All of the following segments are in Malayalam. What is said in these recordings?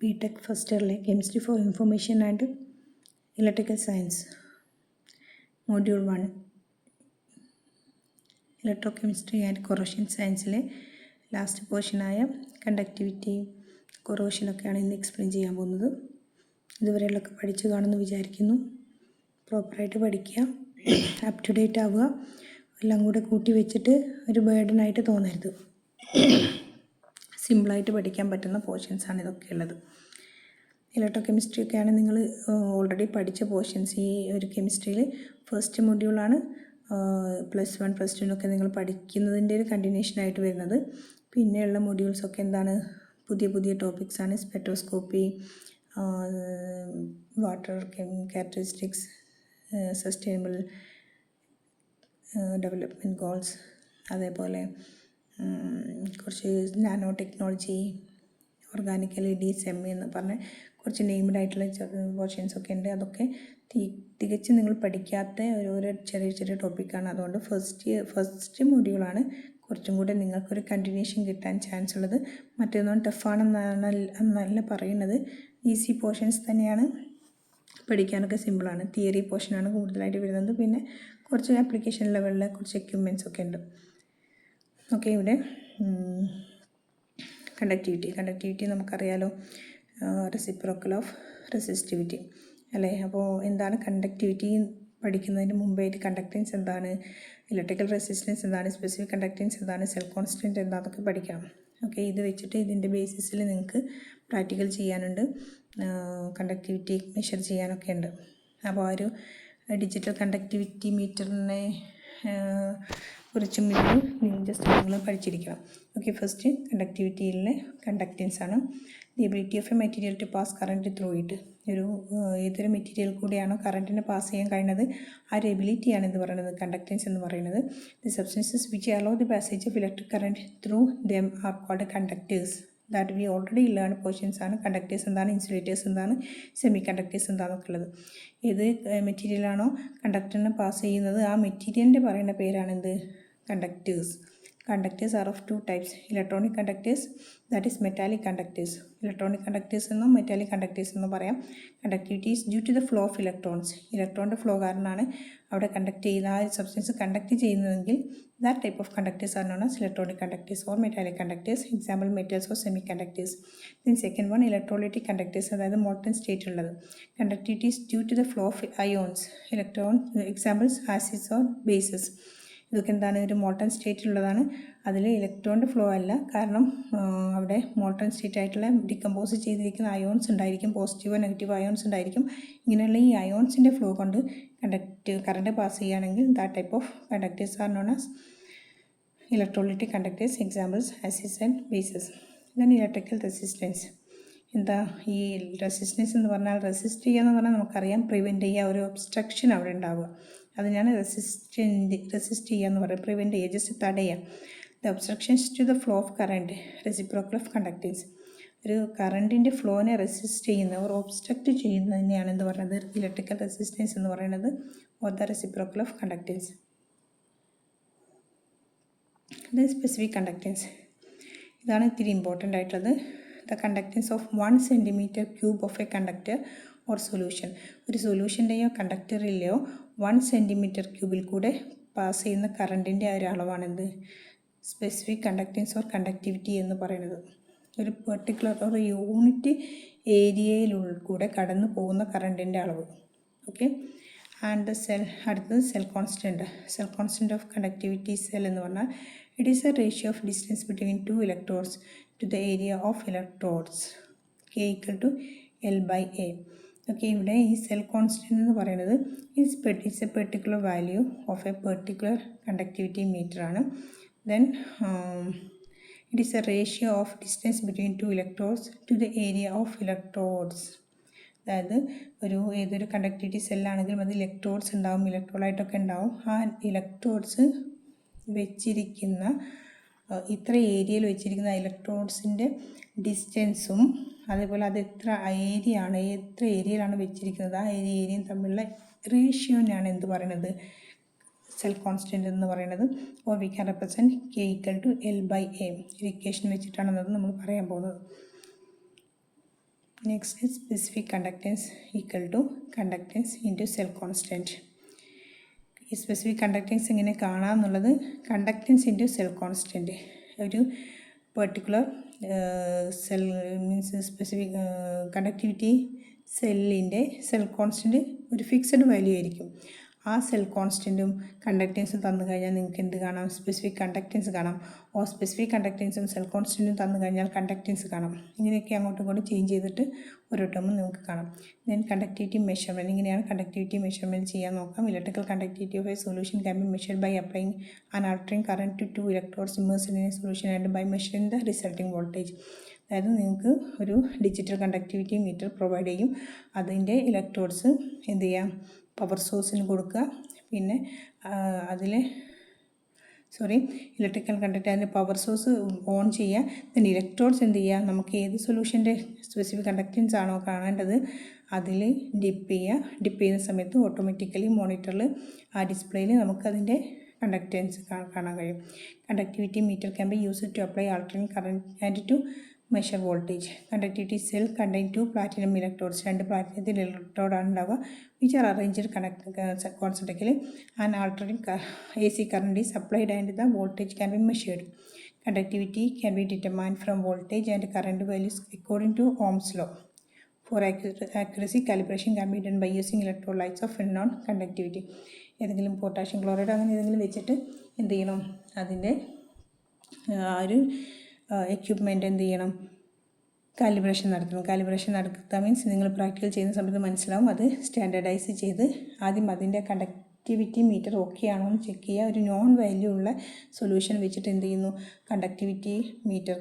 BTech first year Chemistry for Information and Electrical Science Module 1 Electrochemistry and Corrosion Science last portion conductivity corrosion ഒക്കെയാണ് ഇന്ന് എക്സ്പ്ലെയിൻ ചെയ്യാൻ പോകുന്നത്. ഇതുവരെയുള്ളൊക്കെ പഠിച്ചു കാണുമെന്ന് വിചാരിക്കുന്നു. പ്രോപ്പറായിട്ട് പഠിക്കുക, അപ് ടു ഡേറ്റ് ആവുക. എല്ലാം കൂടെ കൂട്ടി വെച്ചിട്ട് ഒരു ബേർഡനായിട്ട് തോന്നരുത്. സിമ്പിളായിട്ട് പഠിക്കാൻ പറ്റുന്ന പോർഷൻസാണ് ഇതൊക്കെ ഉള്ളത്. ഇലക്ട്രോകെമിസ്ട്രി ഒക്കെയാണ് നിങ്ങൾ ഓൾറെഡി പഠിച്ച പോർഷൻസ്. ഈ ഒരു കെമിസ്ട്രിയിൽ ഫസ്റ്റ് മൊഡ്യൂളാണ്. +1 +2 നിങ്ങൾ പഠിക്കുന്നതിൻ്റെ ഒരു കണ്ടിന്യൂഷനായിട്ട് വരുന്നത്. പിന്നെയുള്ള മൊഡ്യൂൾസൊക്കെ എന്താണ്, പുതിയ ടോപ്പിക്സാണ്. Spectroscopy, water characteristics, sustainable development goals, അതേപോലെ കുറച്ച് നാനോ ടെക്നോളജി, ഓർഗാനിക്കൽ DSM എന്ന് പറഞ്ഞ് കുറച്ച് നെയ്മഡ് ആയിട്ടുള്ള പോർഷൻസൊക്കെ ഉണ്ട്. അതൊക്കെ തികച്ചും നിങ്ങൾ പഠിക്കാത്ത ഓരോ ചെറിയ ടോപ്പിക്കാണ്. അതുകൊണ്ട് ഫസ്റ്റ് മൊഡ്യൂളാണ് കുറച്ചും കൂടെ നിങ്ങൾക്കൊരു കണ്ടിന്യൂഷൻ കിട്ടാൻ ചാൻസ് ഉള്ളത്. മറ്റൊന്നും ടഫാണെന്നല്ല പറയുന്നത്. ഈസി പോർഷൻസ് തന്നെയാണ്, പഠിക്കാനൊക്കെ സിമ്പിളാണ്. തിയറി പോർഷനാണ് കൂടുതലായിട്ട് വരുന്നത്. പിന്നെ കുറച്ച് ആപ്ലിക്കേഷൻ ലെവലിലെ കുറച്ച് എക്യുപ്മെൻറ്റ്സ് ഒക്കെ ഉണ്ട്. ഓക്കെ, ഇവിടെ കണ്ടക്ടിവിറ്റി നമുക്കറിയാലോ, റെസിപ്രോക്കൽ ഓഫ് റെസിസ്റ്റിവിറ്റി അല്ലേ. അപ്പോൾ എന്താണ് കണ്ടക്ടിവിറ്റി പഠിക്കുന്നതിന് മുമ്പായിട്ട് കണ്ടക്റ്റൻസ് എന്താണ്, ഇലക്ട്രിക്കൽ റെസിസ്റ്റൻസ് എന്താണ്, സ്പെസിഫിക് കണ്ടക്റ്റൻസ് എന്താണ്, സെൽ കോൺസ്റ്റൻറ്റ് എന്താണെന്നൊക്കെ പഠിക്കണം. ഓക്കെ, ഇത് വെച്ചിട്ട് ഇതിൻ്റെ ബേസിസിൽ നിങ്ങൾക്ക് പ്രാക്ടിക്കൽ ചെയ്യാനുണ്ട്, കണ്ടക്ടിവിറ്റി മെഷർ ചെയ്യാനൊക്കെ ഉണ്ട്. അപ്പോൾ ആ ഒരു ഡിജിറ്റൽ കണ്ടക്ടിവിറ്റി മീറ്ററിനെ കുറിച്ചും നിങ്ങൾ ജസ്റ്റ് പഠിച്ചിരിക്കണം. ഓക്കെ, ഫസ്റ്റ് കണ്ടക്ടിവിറ്റിയിലെ കണ്ടക്റ്റൻസ് ആണ്. The ability of a material to pass current through it. ഏതൊരു മെറ്റീരിയൽ കൂടെയാണോ കറണ്ടിനെ പാസ് ചെയ്യാൻ കഴിയുന്നത്, ആ ഒരു എബിലിറ്റിയാണ് ഇത് പറയുന്നത് കണ്ടക്റ്റൻസ് എന്ന് പറയുന്നത്. The substances which allow the passage of electric current through them are called conductors. That we already learn portions ആണ്. കണ്ടക്ടേഴ്സ് എന്താണ്, ഇൻസുലേറ്റേഴ്സ് എന്താണ്, സെമി കണ്ടക്ടേഴ്സ് എന്താണെന്നൊക്കെ ഉള്ളത്. ഏത് മെറ്റീരിയലാണോ കണ്ടക്ടറിനെ പാസ് ചെയ്യുന്നത്, ആ മെറ്റീരിയലിൻ്റെ പറയുന്ന പേരാണെന്ത്, conductors. Conductors are of two types: electronic conductors, that is metallic conductors. Electronic conductors എന്നും metallic conductors എന്നും പറയാം. Conductivity is due to the flow of electrons. ഇലക്ട്രോണിൻ്റെ ഫ്ലോ കാരണമാണ് അവിടെ കണ്ടക്ട് ചെയ്യുന്ന ആ സബ്സ്റ്റൻസ് കണ്ടക്ട് ചെയ്യുന്നതെങ്കിൽ that type of conductors are known as electronic conductors or metallic conductors. Example, metals or semiconductors. Then second one, electrolytic conductors, അതായത് molten state ഉള്ളത്. Conductivity is due to the flow of ions. Examples, acids or bases. ഇതൊക്കെ എന്താണ്, ഒരു മോൾട്ടൺ സ്റ്റേറ്റിലുള്ളതാണ്. അതിൽ ഇലക്ട്രോണിൻ്റെ ഫ്ലോ അല്ല, കാരണം അവിടെ മോൾട്ടൺ സ്റ്റേറ്റ് ആയിട്ടുള്ള ഡിക്കമ്പോസ് ചെയ്തിരിക്കുന്ന അയോൺസ് ഉണ്ടായിരിക്കും, പോസിറ്റീവോ നെഗറ്റീവോ അയോൺസ് ഉണ്ടായിരിക്കും. ഇങ്ങനെയുള്ള ഈ അയോൺസിൻ്റെ ഫ്ലോ കൊണ്ട് കറണ്ട് പാസ് ചെയ്യുകയാണെങ്കിൽ that type of conductors are known as electrolytic conductors. Examples acids and bases. Then electrical resistance. എന്താ ഈ റെസിസ്റ്റൻസ് എന്ന് പറഞ്ഞാൽ, റെസിസ്റ്റ് ചെയ്യുക എന്ന് പറഞ്ഞാൽ നമുക്കറിയാം, പ്രിവെൻറ്റ് ചെയ്യുക, ഒരു ഒബ്സ്ട്രക്ഷൻ അവിടെ ഉണ്ടാവുക. അതിനാണ് റെസിസ്റ്റ് ചെയ്യുക എന്ന് പറയുന്നത്. പ്രിവെൻറ്റ് ചെയ്യുക, ജസ്റ്റ് തടയുക. The obstructions to the flow of current, reciprocal of conductance. ഒരു കറണ്ടിൻ്റെ ഫ്ലോനെ റെസിസ്റ്റ് ചെയ്യുന്ന ഒരു ഒബ്സ്ട്രക്റ്റ് ചെയ്യുന്നതിനെയാണ് എന്ത് പറയുന്നത്, ഇലക്ട്രിക്കൽ റെസിസ്റ്റൻസ് എന്ന് പറയുന്നത്, or the reciprocal of conductance. The specific conductance, ഇതാണ് ഇത്തിരി ഇമ്പോർട്ടൻ്റ് ആയിട്ടുള്ളത്. The conductance of 1 cm³ of A conductor or solution. ഒരു സൊല്യൂഷൻ്റെയോ കണ്ടക്ടറിലെയോ 1 cm³ കൂടെ പാസ് ചെയ്യുന്ന കറണ്ടിൻ്റെ ആ ഒരു അളവാണെന്ത്, സ്പെസിഫിക് കണ്ടക്റ്റൻസ് ഓർ കണ്ടക്ടിവിറ്റി എന്ന് പറയുന്നത്. ഒരു പെർട്ടിക്കുലർ ഒരു യൂണിറ്റ് ഏരിയയിലൂടെ കടന്നു പോകുന്ന കറണ്ടിൻ്റെ അളവ്. ഓക്കെ, ആൻഡ് അടുത്തത് cell constant of conductivity cell എന്ന് പറഞ്ഞാൽ it is a ratio of distance between 2 electrodes to the area of electrodes, K = L/A. Okay, ഇവിടെ ഈ സെൽ കോൺസ്റ്റൻറ്റ് എന്ന് പറയുന്നത് it's a particular value of a particular conductivity meter ആണ്. Then it is a ratio of distance between 2 electrodes to the area of electrodes. അതായത് ഏതൊരു കണ്ടക്ടിവിറ്റി സെല്ലാണെങ്കിലും അത് ഇലക്ട്രോഡ്സ് ഉണ്ടാവും, ഇലക്ട്രോഡായിട്ടൊക്കെ ഉണ്ടാവും. ആ ഇലക്ട്രോഡ്സ് വെച്ചിരിക്കുന്ന ഇത്ര ഏരിയയിൽ വെച്ചിരിക്കുന്ന ഇലക്ട്രോഡ്സിൻ്റെ ഡിസ്റ്റൻസും, അതേപോലെ അത് എത്ര ഏരിയയിലാണ് വെച്ചിരിക്കുന്നത്, ആ ഏരിയയും തമ്മിലുള്ള റേഷ്യോനാണ് എന്ത് പറയുന്നത്, സെൽ കോൺസ്റ്റൻറ്റ് എന്ന് പറയുന്നത്. Or we can represent K = L/A. Equation വെച്ചിട്ടാണെന്നത് നമ്മൾ പറയാൻ പോകുന്നത്. Next specific conductance equal to conductance into cell constant. ഈ സ്പെസിഫിക് കണ്ടക്റ്റൻസ് എങ്ങനെ കാണാമെന്നുള്ളത് കണ്ടക്റ്റൻസ് ഇൻറ്റു സെൽ കോൺസ്റ്റൻറ്റ്. ഒരു particular cell means specific conductivity സെല്ലിൻ്റെ സെൽ കോൺസ്റ്റൻറ്റ് ഒരു ഫിക്സഡ് വാല്യൂ ആയിരിക്കും. ആ സെൽ കോൺസ്റ്റൻറ്റും കണ്ടക്റ്റൻസും തന്നു കഴിഞ്ഞാൽ നിങ്ങൾക്ക് എന്ത് കാണാം? സ്പെസിഫിക് കണ്ടക്റ്റൻസ് കാണാം. ഓ സ്പെസിഫിക് കണ്ടക്റ്റൻസും സെൽ കോൺസ്റ്റൻറ്റും തന്നു കഴിഞ്ഞാൽ കണ്ടക്റ്റൻസ് കാണാം. ഇങ്ങനെയൊക്കെ അങ്ങോട്ടും ഇങ്ങോട്ടും ചേഞ്ച് ചെയ്തിട്ട് ഓരോ ടേമും നിങ്ങൾക്ക് കാണാം. Then conductivity measurement. ഇങ്ങനെയാണ് കണ്ടക്ടിവിറ്റി മെഷർമെൻറ്റ് ചെയ്യാൻ നോക്കാം. Electrical conductivity of a solution can be measured by applying an alternating current to 2 electrodes immersed in a solution and by measuring the resulting voltage. അതായത് നിങ്ങൾക്ക് ഒരു ഡിജിറ്റൽ കണ്ടക്ടിവിറ്റി മീറ്റർ പ്രൊവൈഡ് ചെയ്യും. അതിൻ്റെ ഇലക്ട്രോഡ്സ് എന്ത് ചെയ്യാം? പവർ സോഴ്സിന് കൊടുക്കുക. പിന്നെ ഇലക്ട്രിക്കൽ കണ്ടക്ടർ അതിൻ്റെ പവർ സോഴ്സ് ഓൺ ചെയ്യുക. ദെൻ ഇലക്ട്രോഡ്സ് എന്ത് ചെയ്യുക? നമുക്ക് ഏത് സൊല്യൂഷൻ്റെ സ്പെസിഫിക് കണ്ടക്റ്റൻസ് ആണോ കാണേണ്ടത് അതിൽ ഡിപ്പ് ചെയ്യുക. ഡിപ്പ് ചെയ്യുന്ന സമയത്ത് ഓട്ടോമാറ്റിക്കലി മോണിറ്ററിൽ ആ ഡിസ്പ്ലേയിൽ നമുക്കതിൻ്റെ കണ്ടക്റ്റൻസ് കാണാൻ കഴിയും. Conductivity meter can be used to apply alternating current and to measure voltage. Conductivity cell contain 2 platinum electrodes. 2 പ്ലാറ്റിനത്തിൽ ഇലക്ട്രോഡാണ് ഉണ്ടാവുക. Which are arranged concentrically and alternating AC current is applied and the voltage can be measured. Conductivity can be determined from voltage and current values according to Ohm's law. For accuracy, calibration can be done by using electrolytes of unknown conductivity. ഏതെങ്കിലും പൊട്ടാഷ്യം ക്ലോറൈഡ് അങ്ങനെ ഏതെങ്കിലും വെച്ചിട്ട് എന്ത് ചെയ്യണം? അതിൻ്റെ ഒരു എക്യുപ്മെൻറ്റ് എന്ത് ചെയ്യണം? കാലിബ്രേഷൻ നടത്തണം. കാലിബ്രേഷൻ നടത്തുക മീൻസ് നിങ്ങൾ പ്രാക്ടിക്കൽ ചെയ്യുന്ന സമയത്ത് മനസ്സിലാവും. അത് സ്റ്റാൻഡേർഡൈസ് ചെയ്ത് ആദ്യം അതിൻ്റെ കണ്ടക്ടിവിറ്റി മീറ്റർ ഓക്കെ ആണോ എന്ന് ചെക്ക് ചെയ്യുക. ഒരു നോൺ വാല്യൂ ഉള്ള സൊല്യൂഷൻ വെച്ചിട്ട് എന്ത് ചെയ്യുന്നു? കണ്ടക്ടിവിറ്റി മീറ്റർ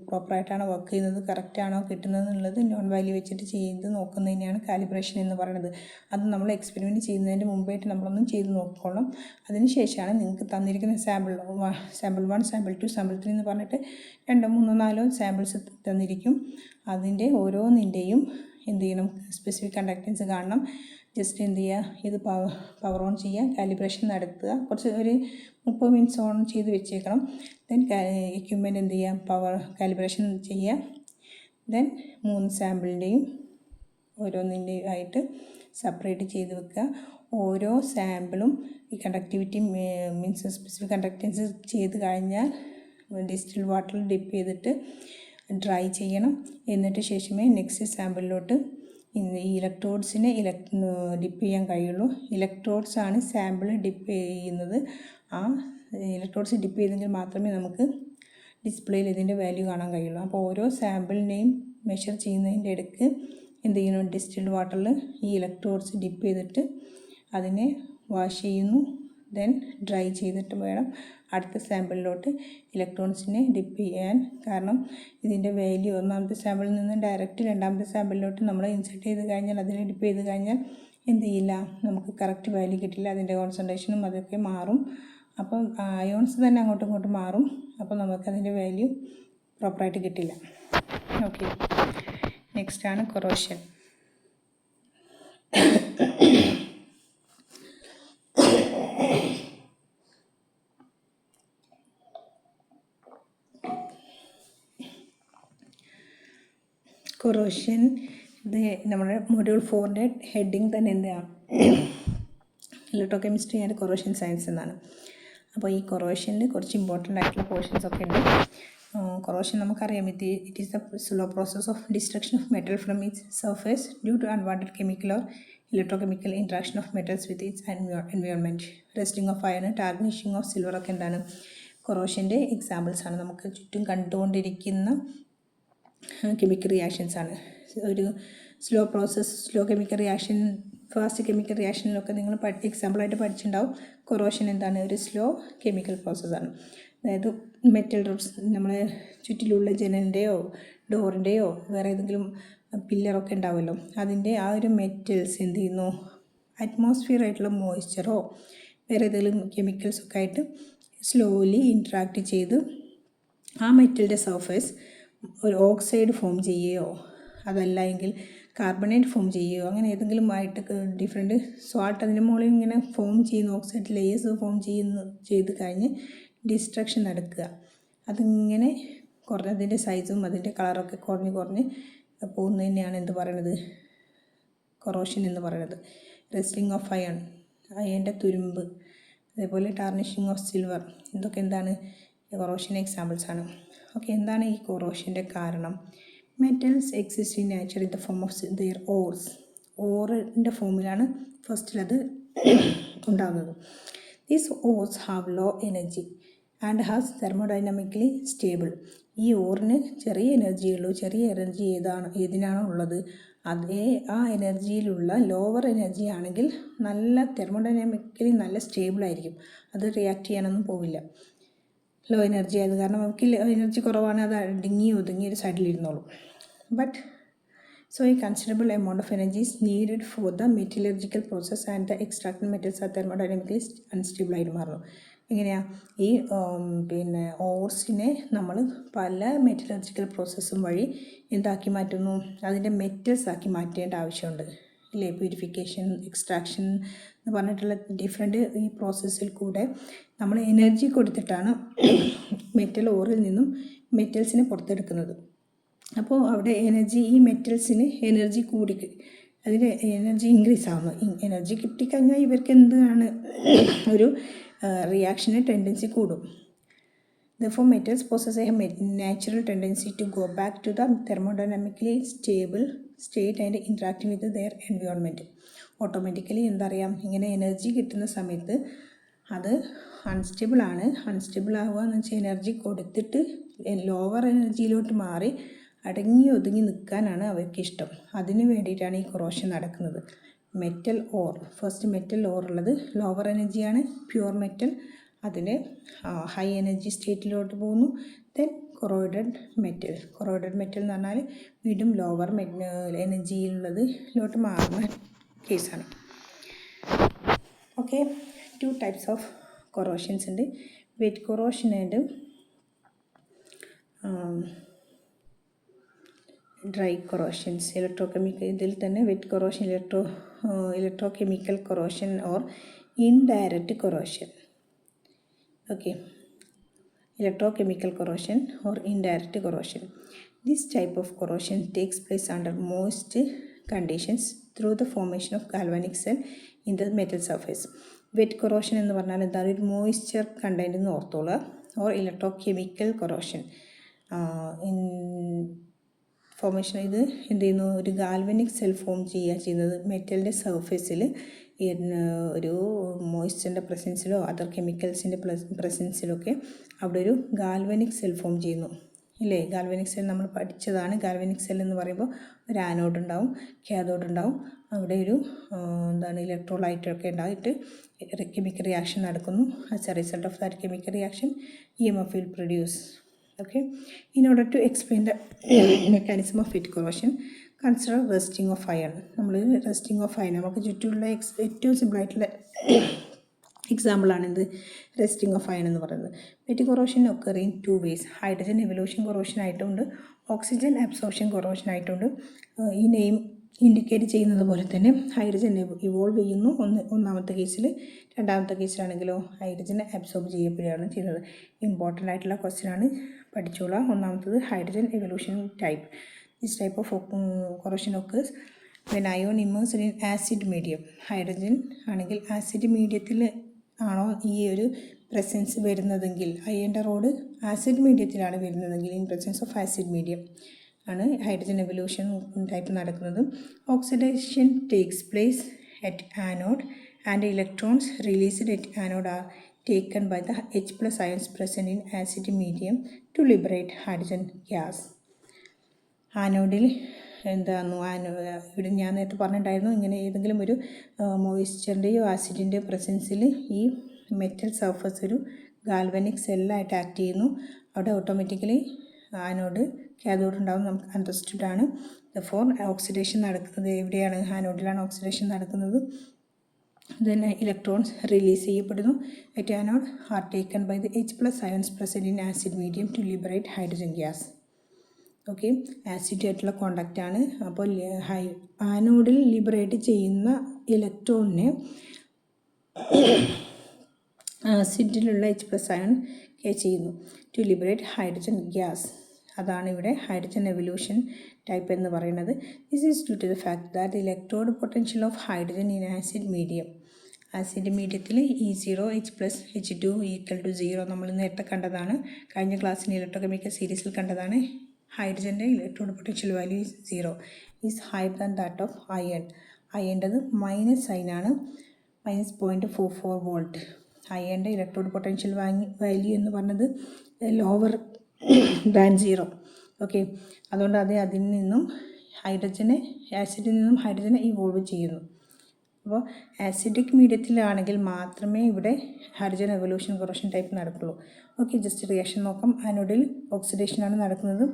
പ്രോപ്പറായിട്ടാണോ വർക്ക് ചെയ്യുന്നത്, കറക്റ്റാണോ കിട്ടുന്നത് എന്നുള്ളത് നോൺ വാല്യൂ വെച്ചിട്ട് ചെയ്ത് നോക്കുന്നതിനെയാണ് കാലിബ്രേഷൻ എന്ന് പറയുന്നത്. അത് നമ്മൾ എക്സ്പെരിമെൻറ്റ് ചെയ്യുന്നതിൻ്റെ മുമ്പായിട്ട് നമ്മളൊന്നും ചെയ്ത് നോക്കിക്കോളണം. അതിനുശേഷമാണ് നിങ്ങൾക്ക് തന്നിരിക്കുന്ന സാമ്പിൾ 1, സാമ്പിൾ 2, സാമ്പിൾ 3 എന്ന് പറഞ്ഞിട്ട് 2, 3, 4 സാമ്പിൾസ് തന്നിരിക്കും. അതിൻ്റെ ഓരോന്നിൻ്റെയും എന്ത് ചെയ്യണം? സ്പെസിഫിക് കണ്ടക്റ്റൻസ് കാണണം. ജസ്റ്റ് എന്ത് ചെയ്യുക? ഇത് പവർ ഓൺ ചെയ്യുക, കാലിബ്രേഷൻ നടത്തുക. ഒരു 30 മിനിറ്റ്സ് ഓൺ ചെയ്ത് വെച്ചേക്കണം. ദെൻ എക്യുപ്മെൻറ്റ് എന്ത് ചെയ്യുക? പവർ കാലിബ്രേഷൻ ചെയ്യുക. ദെൻ 3 സാമ്പിളിൻ്റെയും ഓരോന്നിൻ്റെയും ആയിട്ട് സെപ്പറേറ്റ് ചെയ്ത് വെക്കുക. ഓരോ സാമ്പിളും ഈ കണ്ടക്ടിവിറ്റി മീൻസ് സ്പെസിഫിക് കണ്ടക്റ്റൻസ് ചെയ്ത് കഴിഞ്ഞാൽ ഡിസ്റ്റിൽ വാട്ടറിൽ ഡിപ്പ് ചെയ്തിട്ട് ഡ്രൈ ചെയ്യണം. എന്നിട്ട് ശേഷമേ നെക്സ്റ്റ് സാമ്പിളിലോട്ട് ഈ ഇലക്ട്രോഡ്സിനെ ഡിപ്പ് ചെയ്യാൻ കഴിയുള്ളൂ. ഇലക്ട്രോഡ്സാണ് സാമ്പിൾ ഡിപ്പ് ചെയ്യുന്നത്. ആ ഇലക്ട്രോഡ്സ് ഡിപ്പ് ചെയ്തെങ്കിൽ മാത്രമേ നമുക്ക് ഡിസ്പ്ലേയിൽ ഇതിൻ്റെ വാല്യൂ കാണാൻ കഴിയുള്ളൂ. അപ്പോൾ ഓരോ സാമ്പിളിനെയും മെഷർ ചെയ്യുന്നതിൻ്റെ ഇടയ്ക്ക് എന്ത് ചെയ്യണം? ഡിസ്റ്റിൽഡ് വാട്ടറിൽ ഈ ഇലക്ട്രോഡ്സ് ഡിപ്പ് ചെയ്തിട്ട് അതിനെ വാഷ് ചെയ്യുന്നു. ദെൻ ഡ്രൈ ചെയ്തിട്ട് വേണം അടുത്ത സാമ്പിളിലോട്ട് ഇലക്ട്രോൺസിനെ ഡിപ്പ് ചെയ്യാൻ. കാരണം ഇതിൻ്റെ വാല്യൂ ഒന്നാമത്തെ സാമ്പിളിൽ നിന്ന് ഡയറക്റ്റ് രണ്ടാമത്തെ സാമ്പിളിലോട്ട് നമ്മൾ ഇൻസെർട്ട് ചെയ്ത് കഴിഞ്ഞാൽ അതിൽ ഡിപ്പ് ചെയ്ത് കഴിഞ്ഞാൽ എന്ത് ചെയ്യില്ല? നമുക്ക് കറക്റ്റ് വാല്യൂ കിട്ടില്ല. അതിൻ്റെ കോൺസെൻട്രേഷനും അതൊക്കെ മാറും. അപ്പം അയോൺസ് തന്നെ അങ്ങോട്ടും ഇങ്ങോട്ടും മാറും. അപ്പോൾ നമുക്കതിൻ്റെ വാല്യൂ പ്രോപ്പറായിട്ട് കിട്ടില്ല. Okay, നെക്സ്റ്റാണ് corrosion. കൊറോഷൻ ഇത് നമ്മുടെ മൊഡ്യൂൾ 4ൻ്റെ ഹെഡിങ് തന്നെ എന്താണ്? ഇലക്ട്രോകെമിസ്ട്രി ആൻഡ് കൊറോഷൻ സയൻസ് എന്നാണ്. അപ്പോൾ ഈ കൊറോഷനിൽ കുറച്ച് ഇമ്പോർട്ടൻ്റ് ആയിട്ടുള്ള പോർഷൻസ് ഒക്കെ ഉണ്ട്. കൊറോഷൻ നമുക്കറിയാം, it is the slow process of destruction of metal from its surface due to unwanted chemical or electrochemical interaction of metals with its environment. Rusting of iron, tarnishing of silver ഒക്കെ എന്താണ്? കൊറോഷൻ്റെ എക്സാമ്പിൾസാണ്. നമുക്ക് ചുറ്റും കണ്ടുകൊണ്ടിരിക്കുന്ന കെമിക്കൽ റിയാക്ഷൻസ് ആണ്. ഒരു slow process, slow chemical reaction, fast chemical റിയാക്ഷനിലൊക്കെ നിങ്ങൾ എക്സാമ്പിളായിട്ട് പഠിച്ചിട്ടുണ്ടാവും. കൊറോഷൻ എന്താണ്? ഒരു സ്ലോ കെമിക്കൽ പ്രോസസ്സാണ്. അതായത് മെറ്റൽ ഡ്രോപ്സ് നമ്മളെ ചുറ്റിലുള്ള ജനലിൻ്റെയോ ഡോറിൻ്റെയോ വേറെ ഏതെങ്കിലും പില്ലറൊക്കെ ഉണ്ടാവുമല്ലോ, അതിൻ്റെ ആ ഒരു മെറ്റൽസ് എന്ത് ചെയ്യുന്നു? അറ്റ്മോസ്ഫിയർ ആയിട്ടുള്ള മോയ്സ്ചറോ വേറെ ഏതെങ്കിലും കെമിക്കൽസൊക്കെ ആയിട്ട് സ്ലോലി ഇൻട്രാക്ട് ചെയ്ത് ആ മെറ്റലിൻ്റെ സർഫേസ് ഒരു ഓക്സൈഡ് ഫോം ചെയ്യുകയോ അതല്ല എങ്കിൽ കാർബണേറ്റ് ഫോം ചെയ്യുകയോ അങ്ങനെ ഏതെങ്കിലും ആയിട്ട് ഡിഫറെൻറ്റ് സോൾട്ട് അതിൻ്റെ മുകളിൽ ഇങ്ങനെ ഫോം ചെയ്യുന്ന ഓക്സൈഡ് ലെയേഴ്സ് ഫോം ചെയ്ത് കഴിഞ്ഞ് ഡിസ്ട്രക്ഷൻ നടക്കുക. അതിങ്ങനെ അതിൻ്റെ സൈസും അതിൻ്റെ കളറൊക്കെ കുറഞ്ഞ് പോകുന്നതിനെയാണ് എന്ത് പറയുന്നത്, കൊറോഷൻ എന്ന് പറയുന്നത്. റസ്റ്റിംഗ് ഓഫ് അയൺ, അയണിൻ്റെ തുരുമ്പ്, അതേപോലെ ടാർണിഷിങ് ഓഫ് സിൽവർ, ഇതൊക്കെ എന്താണ്, കൊറോഷൻ എക്സാമ്പിൾസ് ആണ്. ഓക്കെ, എന്താണ് ഈ കൊറോഷൻ്റെ കാരണം? Metals exist in nature in the form of their ores. ഓറിൻ്റെ ഫോമിലാണ് ഫസ്റ്റിലത് ഉണ്ടാകുന്നത്. These ores have low energy and has thermodynamically stable. ഈ ഓറിന് ചെറിയ എനർജിയുള്ളൂ. ചെറിയ എനർജി ഏതിനാണോ ഉള്ളത് അതേ ആ എനർജിയിലുള്ള ലോവർ എനർജി ആണെങ്കിൽ നല്ല തെർമോഡൈനാമിക്കലി നല്ല സ്റ്റേബിൾ ആയിരിക്കും. അത് റിയാക്ട് ചെയ്യാനൊന്നും പോവില്ല. ലോ എനർജി ആയത് കാരണം നമുക്ക് എനർജി കുറവാണ്, അത് ഒതുങ്ങി ഒരു സൈഡിലിരുന്നോളും. But so a considerable amount of energy is needed for the metallurgical process and the extracted metals are thermodynamically unstable ആയിട്ട് മാറുന്നു. എങ്ങനെയാണ് ഈ ഓർസിനെ നമ്മൾ പല മെറ്റലർജിക്കൽ പ്രോസസ്സും വഴി എന്താക്കി മാറ്റുന്നു, അതിൻ്റെ മെറ്റൽസ് ആക്കി മാറ്റേണ്ട ആവശ്യമുണ്ട് ഇല്ലേ. പ്യൂരിഫിക്കേഷൻ, എക്സ്ട്രാക്ഷൻ എന്ന് പറഞ്ഞിട്ടുള്ള ഡിഫറെൻറ്റ് ഈ പ്രോസസ്സിൽ കൂടെ നമ്മൾ എനർജി കൊടുത്തിട്ടാണ് മെറ്റൽ ഓറിൽ നിന്നും മെറ്റൽസിനെ പുറത്തെടുക്കുന്നത്. അപ്പോൾ അവിടെ ഈ മെറ്റൽസിന് എനർജി കൂടി, അതിന് എനർജി ഇൻക്രീസ് ആവുന്നു. എനർജി കിട്ടിക്കഴിഞ്ഞാൽ ഇവർക്ക് എന്താണ് ഒരു റിയാക്ഷന് ടെൻഡൻസി കൂടും. Therefore, metals possess a natural tendency to go back to the thermodynamically stable state and interacting with their environment. Automatically എന്തറിയാം, ഇങ്ങനെ എനർജി കിട്ടുന്ന സമയത്ത് അത് അൺസ്റ്റേബിൾ ആവുക എന്ന് വെച്ചാൽ എനർജി കൊടുത്തിട്ട് ലോവർ എനർജിയിലോട്ട് മാറി അടങ്ങി ഒതുങ്ങി നിൽക്കാനാണ് അവർക്ക് ഇഷ്ടം. അതിന് വേണ്ടിയിട്ടാണ് ഈ കൊറോഷൻ നടക്കുന്നത്. Metal or, first metal or ഉള്ളത് ലോവർ എനർജിയാണ്. പ്യുവർ മെറ്റൽ അതിന് ഹൈ എനർജി സ്റ്റേറ്റിലോട്ട് പോകുന്നു. ദെൻ കൊറോയിഡഡ് മെറ്റൽ എന്ന് പറഞ്ഞാൽ വീണ്ടും ലോവർ എനർജിയിലുള്ളതിലോട്ട് മാറുന്ന കേസാണ്. ഓക്കെ, 2 types ഓഫ് കൊറോഷൻസ് ഉണ്ട്. Wet corrosion and dry corrosions. ഇതിൽ തന്നെ wet corrosion, electrochemical corrosion or indirect corrosion. Okay, electrochemical corrosion or indirect corrosion. This type of corrosion takes place under moist conditions through the formation of galvanic cell in the metal surface. Wet corrosion എന്ന് പറഞ്ഞാൽ എന്താണ്, ഒരു മോയ്സ്ചർ കണ്ടന്റ് എന്ന് ഓർത്തോളുക. Or electrochemical corrosion in formation, ഇത് എന്ത് ചെയ്യുന്നു, ഒരു ഗാൽവനിക് സെൽ ഫോം ചെയ്യുന്നത് മെറ്റലിൻ്റെ സർഫേസിൽ ഒരു മോയ്സ്ചറിൻ്റെ പ്രസൻസിലോ അതർ കെമിക്കൽസിൻ്റെ പ്രസൻസിലൊക്കെ അവിടെ ഒരു ഗാൽവനിക് സെൽ ഫോം ചെയ്യുന്നു ഇല്ലേ. ഗാൽവനിക് സെൽ നമ്മൾ പഠിച്ചതാണ്. ഗാൽവനിക് സെൽ എന്ന് പറയുമ്പോൾ ഒരു ആനോഡ് ഉണ്ടാവും, കാഥോഡ് ഉണ്ടാവും. അവിടെ ഒരു ഇലക്ട്രോലൈറ്റൊക്കെ ഉണ്ടായിട്ട് കെമിക്കൽ റിയാക്ഷൻ നടക്കുന്നു. As A result of that chemical reaction EMF will produce. Okay, in order to explain the mechanism of wet corrosion, consider rusting of iron. നമ്മൾ റസ്റ്റിംഗ് ഓഫ് അയൺ നമുക്ക് ചുറ്റുമുള്ള ഏറ്റവും സിമ്പിളായിട്ടുള്ള എക്സാമ്പിളാണിത്, റസ്റ്റിംഗ് ഓഫ് അയൺ എന്ന് പറയുന്നത്. Wet corrosion occur in 2 ways. Hydrogen evolution corrosion ആയിട്ടുണ്ട്, ഓക്സിജൻ അബ്സോർപ്ഷൻ കൊറോഷൻ ആയിട്ടുണ്ട്. ഈ നെയിം ഇൻഡിക്കേറ്റ് ചെയ്യുന്നത് പോലെ തന്നെ ഹൈഡ്രജൻ ഇവോൾവ് ചെയ്യുന്നു ഒന്നാമത്തെ കേസിൽ. രണ്ടാമത്തെ കേസിലാണെങ്കിലോ ഹൈഡ്രജനെ അബ്സോർബ് ചെയ്യപ്പെടുകയാണ് ചെയ്യുന്നത്. ഇമ്പോർട്ടൻ്റ് ആയിട്ടുള്ള ക്വസ്റ്റ്യനാണ്, പഠിച്ചോളാം. ഒന്നാമത്തത് hydrogen evolution type. This type of corrosion occurs when ion immersed in acid medium. Hydrogen ആണെങ്കിൽ ആസിഡ് മീഡിയത്തിൽ ആണോ ഈ ഒരു പ്രസൻസ് വരുന്നതെങ്കിൽ, അയണിൻ്റെ റോഡ് ആസിഡ് മീഡിയത്തിലാണ് വരുന്നതെങ്കിൽ, in presence of acid medium ആണ് ഹൈഡ്രജൻ എവല്യൂഷൻ ടൈപ്പ് നടക്കുന്നത്. Oxidation takes place at anode and electrons released at anode are taken by the H+ ions present in acid medium to liberate hydrogen gas. ആനോഡിൽ ഇവിടെ ഞാൻ നേരത്തെ പറഞ്ഞിട്ടുണ്ടായിരുന്നു, ഇങ്ങനെ ഏതെങ്കിലും ഒരു മോയ്സ്ചറിൻ്റെയോ ആസിഡിൻ്റെയോ പ്രസൻസിൽ ഈ മെറ്റൽ സർഫസ് ഒരു ഗാൽവനിക് സെല്ലായിട്ട് ആക്ട് ചെയ്യുന്നു. അവിടെ ഓട്ടോമാറ്റിക്കലി ആനോഡ് കാഥോഡ് ഉണ്ടാവും, നമുക്ക് അണ്ടർസ്റ്റുഡ് ആണ്. ഫോർ ഓക്സിഡേഷൻ നടക്കുന്നത് എവിടെയാണ്, ആനോഡിലാണ് ഓക്സിഡേഷൻ നടക്കുന്നത്. Then electrons release ചെയ്യപ്പെടുന്നു at anode are taken by the H+ ions present in acid medium to liberate hydrogen gas. Okay, acid ആയിട്ടുള്ള കോണ്ടാക്റ്റ് ആണ്. അപ്പോൾ ആനോഡിൽ ലിബറേറ്റ് ചെയ്യുന്ന ഇലക്ട്രോണിനെ ആസിഡിലുള്ള H+ അയൺ ചെയ്യുന്നു ടു ലിബറേറ്റ് ഹൈഡ്രജൻ ഗ്യാസ്. അതാണ് ഇവിടെ ഹൈഡ്രജൻ എവല്യൂഷൻ ടൈപ്പ് എന്ന് പറയുന്നത്. This is due to the fact that electrode potential of hydrogen in acid medium, acid മീഡിയത്തിൽ E0H+H2 = 0 നമ്മൾ നേരത്തെ കണ്ടതാണ്. കഴിഞ്ഞ ക്ലാസ്സിൽ ഇലക്ട്രോകെമിക്കൽ സീരീസിൽ കണ്ടതാണ്. ഹൈഡ്രജൻ്റെ electrode potential value is 0 is higher than that of iron. അയൻ്റെത് മൈനസ് സൈനാണ്, -0.44 വോൾട്ട്. അയൻ്റെ ഇലക്ട്രോഡ് പൊട്ടൻഷ്യൽ വാല്യൂ എന്ന് പറഞ്ഞത് ലോവർ ദാൻ 0. ഓക്കെ, അതുകൊണ്ട് അതിൽ നിന്നും ആസിഡിൽ നിന്നും ഹൈഡ്രജനെ ഇവോൾവ് ചെയ്യുന്നു. അപ്പോൾ ആസിഡിക് മീഡിയത്തിലാണെങ്കിൽ മാത്രമേ ഇവിടെ ഹൈഡ്രജൻ എവല്യൂഷൻ കൊറോഷൻ ടൈപ്പ് നടക്കുള്ളൂ. ഓക്കെ, ജസ്റ്റ് റിയാക്ഷൻ നോക്കാം. ആനോഡിൽ ഓക്സിഡേഷനാണ് നടക്കുന്നത്.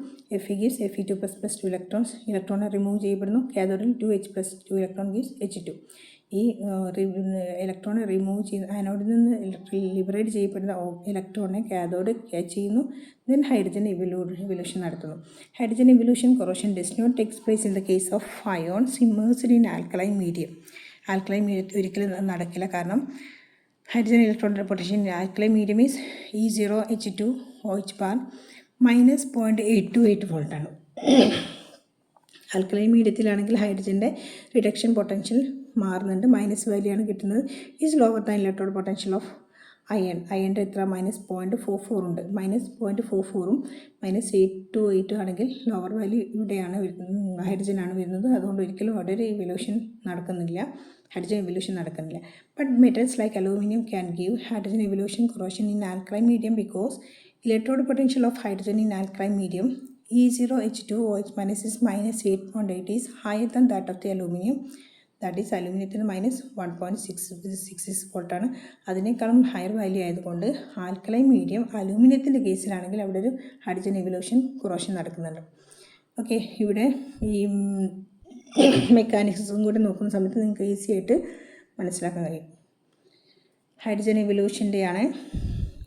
Fe gives Fe2++ 2 ഇലക്ട്രോൺസ്, ഇലക്ട്രോണെ റിമൂവ് ചെയ്യപ്പെടുന്നു. കാഥോഡിൽ 2H+2 ഇലക്ട്രോൺ gives H2. ഈ ഇലക്ട്രോണെ റിമൂവ് ചെയ്യുന്ന ആനോഡിൽ നിന്ന് ലിബറേറ്റ് ചെയ്യപ്പെടുന്ന ഇലക്ട്രോണെ കാഥോഡ് ക്യാച്ച് ചെയ്യുന്നു. ദെൻ ഹൈഡ്രജൻ ഇവല്യൂഷൻ നടത്തുന്നു. Hydrogen evolution corrosion does not takes place in the case of ions immersed in alkaline medium. Alkaline മീഡിയത്തിൽ ഒരിക്കലും നടക്കില്ല, കാരണം hydrogen electron potential alkaline medium is E0H2OH bar -0.828 വോൾട്ടാണ്. ആൽക്കലൈൻ മീഡിയത്തിലാണെങ്കിൽ ഹൈഡ്രജൻ്റെ റിഡക്ഷൻ പൊട്ടൻഷ്യൽ മാറുന്നുണ്ട്, മൈനസ് വാല്യൂ ആണ് കിട്ടുന്നത്. Is lower than electron potential of അയൻ്റെ എത്ര -0.44 ഉണ്ട്. -0.44ഉം -828 ആണെങ്കിൽ ലോവർ വാല്യൂ ഇവിടെയാണ് ഹൈഡ്രജനാണ് വരുന്നത്. അതുകൊണ്ട് ഒരിക്കലും അവിടെ ഒരു ഇവല്യൂഷൻ നടക്കുന്നില്ല, ഹൈഡ്രജൻ ഇവല്യൂഷൻ നടക്കുന്നില്ല. But metals like aluminium can give hydrogen evolution corrosion in alkaline medium because electrode potential of hydrogen in alkaline medium E0H2OH- is -8.8 is higher than that of the aluminum. That is അലൂമിനിയത്തിന് -1.66 വോൾട്ടാണ്. അതിനേക്കാളും ഹയർ വാല്യൂ ആയതുകൊണ്ട് ആൽക്കലൈൻ മീഡിയം അലൂമിനിയത്തിൻ്റെ കേസിലാണെങ്കിൽ അവിടെ ഒരു ഹൈഡ്രജൻ ഇവല്യൂഷൻ കൊറോഷൻ നടക്കുന്നുണ്ട്. ഓക്കെ, ഇവിടെ ഈ മെക്കാനിക്സും കൂടെ നോക്കുന്ന സമയത്ത് നിങ്ങൾക്ക് ഈസി ആയിട്ട് മനസ്സിലാക്കാൻ കഴിയും. ഹൈഡ്രജൻ ഇവല്യൂഷൻ്റെയാണ്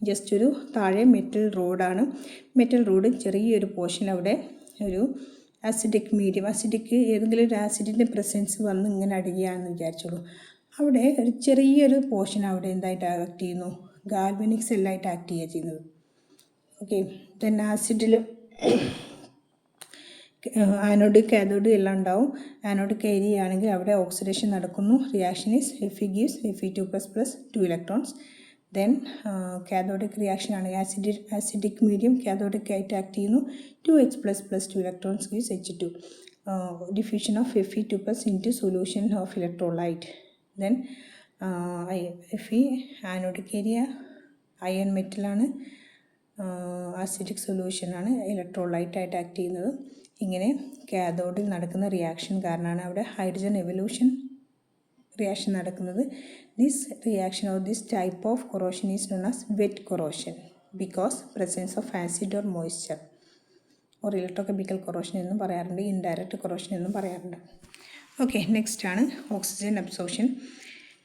ജസ്റ്റ് ഒരു താഴെ മെറ്റൽ റോഡാണ്. മെറ്റൽ റോഡ് ചെറിയൊരു പോർഷൻ അവിടെ ഒരു ആസിഡിക് മീഡിയം, ആസിഡിക് ഏതെങ്കിലും ഒരു ആസിഡിൻ്റെ പ്രസൻസ് വന്ന് ഇങ്ങനെ അടിക്കുകയാണെന്ന് വിചാരിച്ചോളൂ. അവിടെ ഒരു ചെറിയൊരു പോർഷൻ അവിടെ എന്തായിട്ട് ആക്ട് ചെയ്യുന്നു, ഗാൽവനിക് സെല്ലായിട്ട് ആക്ട് ചെയ്യുക ചെയ്യുന്നത്. ഓക്കെ, ദെൻ ആസിഡിൽ ആനോഡ് കാഥോഡ് എല്ലാം ഉണ്ടാവും. ആനോഡ് ക്യാരി ആണെങ്കിൽ അവിടെ ഓക്സിഡേഷൻ നടക്കുന്നു. Reaction is Fe gives Fe2++ 2 electrons. Then cathodic reaction ആണ്, ആസിഡിക് മീഡിയം കാഥോഡിക് ആയിട്ട് ആക്ട് ചെയ്യുന്നു. 2H++ 2 electrons gives H2. Diffusion of Fe2+ into solution of electrolyte. Then Fe anodic area iron മെറ്റലാണ്, ആസിഡിക് സൊല്യൂഷനാണ്, ഇലക്ട്രോലൈറ്റായിട്ട് ആക്ട് ചെയ്യുന്നത്. ഇങ്ങനെ കാഥോഡിൽ നടക്കുന്ന റിയാക്ഷൻ കാരണമാണ് അവിടെ ഹൈഡ്രജൻ എവല്യൂഷൻ റിയാക്ഷൻ നടക്കുന്നത്. This reaction or this type of corrosion is known as wet corrosion because presence of acid or moisture. Or electrochemical corrosion എന്നും പറയാറുണ്ട്, ഇൻഡയറക്റ്റ് കൊറോഷൻ എന്നും പറയാറുണ്ട്. ഓക്കെ, നെക്സ്റ്റ് ആണ് oxygen absorption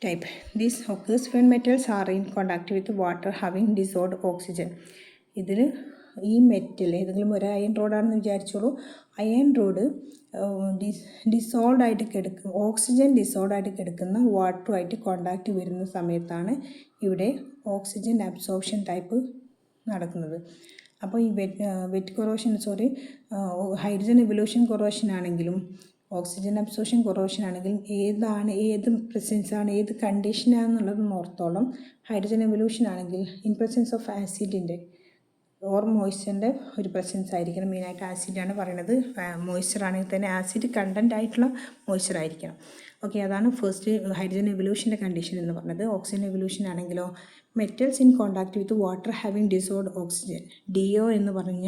type. These occurs when metals are in contact with water having dissolved oxygen. ഇതിൽ ഈ മെറ്റൽ ഏതെങ്കിലും ഒരു അയൺ റോഡാണെന്ന് വിചാരിച്ചോളൂ. അയൺ റോഡ് ഡിസോൾവ് ആയിട്ട് കിടക്കും, ഓക്സിജൻ ഡിസോൾവ് ആയിട്ട് കിടക്കുന്ന വാട്ടറുമായിട്ട് കോണ്ടാക്റ്റ് വരുന്ന സമയത്താണ് ഇവിടെ ഓക്സിജൻ അബ്സോർപ്ഷൻ ടൈപ്പ് നടക്കുന്നത്. അപ്പോൾ ഈ wet corrosion hydrogen evolution corrosion ആണെങ്കിലും ഓക്സിജൻ അബ്സോർപ്ഷൻ കൊറോഷൻ ആണെങ്കിലും ഏത് പ്രസൻസാണ് ഏത് കണ്ടീഷനാണെന്നുള്ളത് ഓർത്തോളം. ഹൈഡ്രജൻ എവല്യൂഷൻ ആണെങ്കിൽ ഇൻ പ്രസൻസ് ഓഫ് ആസിഡിൻ്റെ ഓർ മോയ്സ്ചറിൻ്റെ ഒരു പ്രസൻസ് ആയിരിക്കണം. മെയിനായിട്ട് ആസിഡാണ് പറയുന്നത്. മോയ്സ്ചർ ആണെങ്കിൽ തന്നെ ആസിഡ് കണ്ടൻ്റ് ആയിട്ടുള്ള മോയ്സ്ചർ ആയിരിക്കണം. ഓക്കെ, അതാണ് ഫസ്റ്റ് ഹൈഡ്രജൻ എവല്യൂഷൻ്റെ കണ്ടീഷൻ എന്ന് പറഞ്ഞത്. ഓക്സിജൻ എവല്യൂഷൻ ആണെങ്കിലോ metals in contact with water having dissolved oxygen, DO എന്ന് പറഞ്ഞ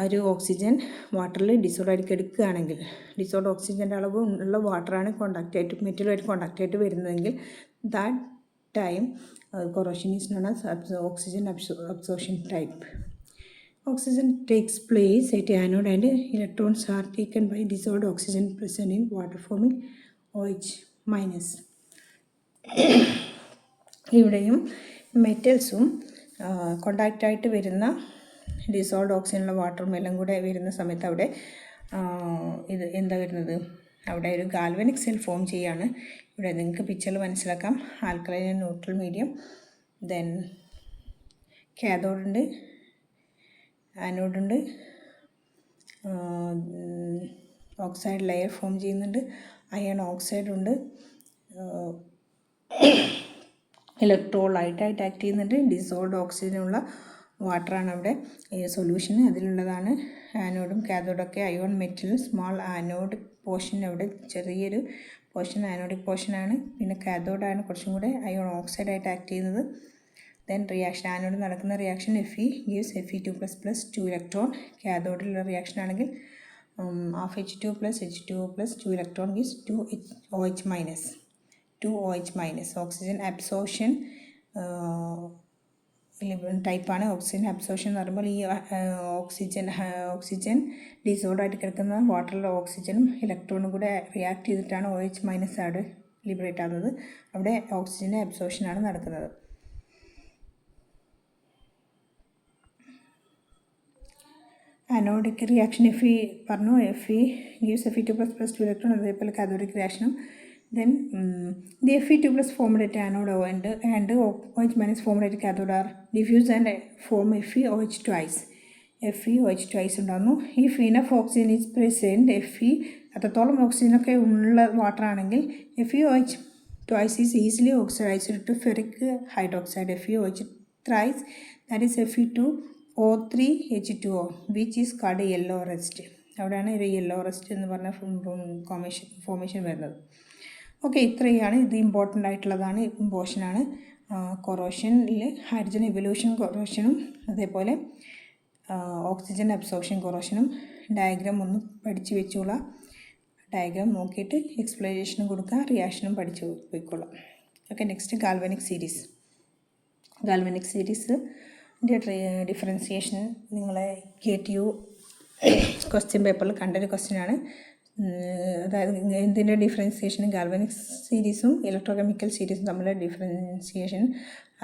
ഒരു ഓക്സിജൻ വാട്ടറിൽ ഡിസോൾവ് ആയിട്ട് എടുക്കുകയാണെങ്കിൽ, ഡിസോൾവ്ഡ് ഓക്സിജൻ്റെ അളവ് ഉള്ള വാട്ടറാണ് മെറ്റലുമായിട്ട് കോണ്ടാക്റ്റ് ആയിട്ട് വരുന്നതെങ്കിൽ that time corrosion is known as oxygen absorption type. Oxygen takes place at anode and electrons are taken by dissolved oxygen present in water forming OH-. ഇവിടെയും മെറ്റൽസും കോണ്ടാക്റ്റായിട്ട് വരുന്ന ഡിസോൾവ്ഡ് ഓക്സിജനുള്ള വാട്ടറും എല്ലാം കൂടെ വരുന്ന സമയത്ത് അവിടെ ഇത് എന്താ വരുന്നത്, അവിടെ ഒരു ഗാൽവനിക് സെൽ ഫോം ചെയ്യുകയാണ്. ഇവിടെ നിങ്ങൾക്ക് പിക്ചറിൽ മനസ്സിലാക്കാം. Alkaline and neutral medium, then cathode ഉണ്ട്, ആനോഡുണ്ട്, ഓക്സൈഡ് ലെയർ ഫോം ചെയ്യുന്നുണ്ട്, അയൺ ഓക്സൈഡ് ഉണ്ട്, ഇലക്ട്രോലൈറ്റായിട്ട് ആക്ട് ചെയ്യുന്നുണ്ട്, ഡിസോൾഡ് ഓക്സിജനുള്ള വാട്ടറാണ് അവിടെ സൊല്യൂഷൻ, അതിലുള്ളതാണ് ആനോഡും കാഥോഡൊക്കെ. Iron metal small anode portion, അവിടെ ചെറിയൊരു പോർഷൻ ആനോഡിക് പോർഷനാണ്. പിന്നെ കാഥോഡാണ് കുറച്ചും കൂടെ അയോൺ ഓക്സൈഡായിട്ട് ആക്ട് ചെയ്യുന്നത്. ദെൻ റിയാക്ഷൻ, ആനോഡ് നടക്കുന്ന reaction Fe gives Fe2++ 2 electron. കാഥോഡിലുള്ള റിയാക്ഷൻ ആണെങ്കിൽ half H2 plus H2O plus 2 electron gives 2OH minus. Oxygen absorption ടൈപ്പാണ്. ഓക്സിജൻ അബ്സോർപ്ഷൻ എന്ന് പറയുമ്പോൾ ഈ ഓക്സിജൻ ഡിസോൾഡ് ആയിട്ട് കിടക്കുന്ന വാട്ടറിലെ ഓക്സിജനും ഇലക്ട്രോണും കൂടെ റിയാക്ട് ചെയ്തിട്ടാണ് OH മൈനസ് അവിടെ ലിബറേറ്റ് ആകുന്നത്. അവിടെ ഓക്സിജൻ്റെ അബ്സോർപ്ഷനാണ് നടക്കുന്നത്. അനോഡിക് റിയാക്ഷൻ Fe പറഞ്ഞു, Fe gives Fe2++ 2 ഇലക്ട്രോൺ. അതേപോലെ cathodic റിയാക്ഷനും. Then the Fe2+ formed at anode and OH minus formed at cathode are diffused and form FeOH twice. FeOH twice ഉണ്ടാകുന്നു. If enough oxygen is present, Fe അത്രത്തോളം ഓക്സിജനൊക്കെ ഉള്ള വാട്ടർ ആണെങ്കിൽ FeOH twice is easily oxidized to ferric hydroxide. FeOH thrice, that is Fe2O3H2O, which is called yellow rust. അവിടെയാണ് ഒരു യെല്ലോ റസ്റ്റ് എന്ന് പറഞ്ഞ ഫോർമേഷൻ വരുന്നത്. ഓക്കെ, ഇത്രയാണ്. ഇത് ഇമ്പോർട്ടൻ്റ് ആയിട്ടുള്ളതാണ്, പോർഷനാണ്. കൊറോഷനിൽ ഹൈഡ്രജൻ എവല്യൂഷൻ കൊറോഷനും അതേപോലെ ഓക്സിജൻ അബ്സോർപ്ഷൻ കൊറോഷനും ഡയഗ്രാം ഒന്ന് പഠിച്ച് വെച്ചോളാം. ഡയഗ്രാം നോക്കിയിട്ട് എക്സ്പ്ലനേഷനും കൊടുക്കുക, റിയാക്ഷനും പഠിച്ച് പോയിക്കോളാം. Okay, next galvanic series. Galvanic സീരീസിൻ്റെ ഡിഫറൻസിയേഷൻ നിങ്ങളെ KTU ക്വസ്റ്റ്യൻ പേപ്പറിൽ കണ്ടൊരു ക്വസ്റ്റ്യനാണ്. അതായത് എന്തിൻ്റെ ഡിഫറൻസിയേഷൻ, ഗാൽവാനിക് സീരീസും ഇലക്ട്രോകെമിക്കൽ സീരീസും തമ്മിലുള്ള ഡിഫറൻസിയേഷൻ,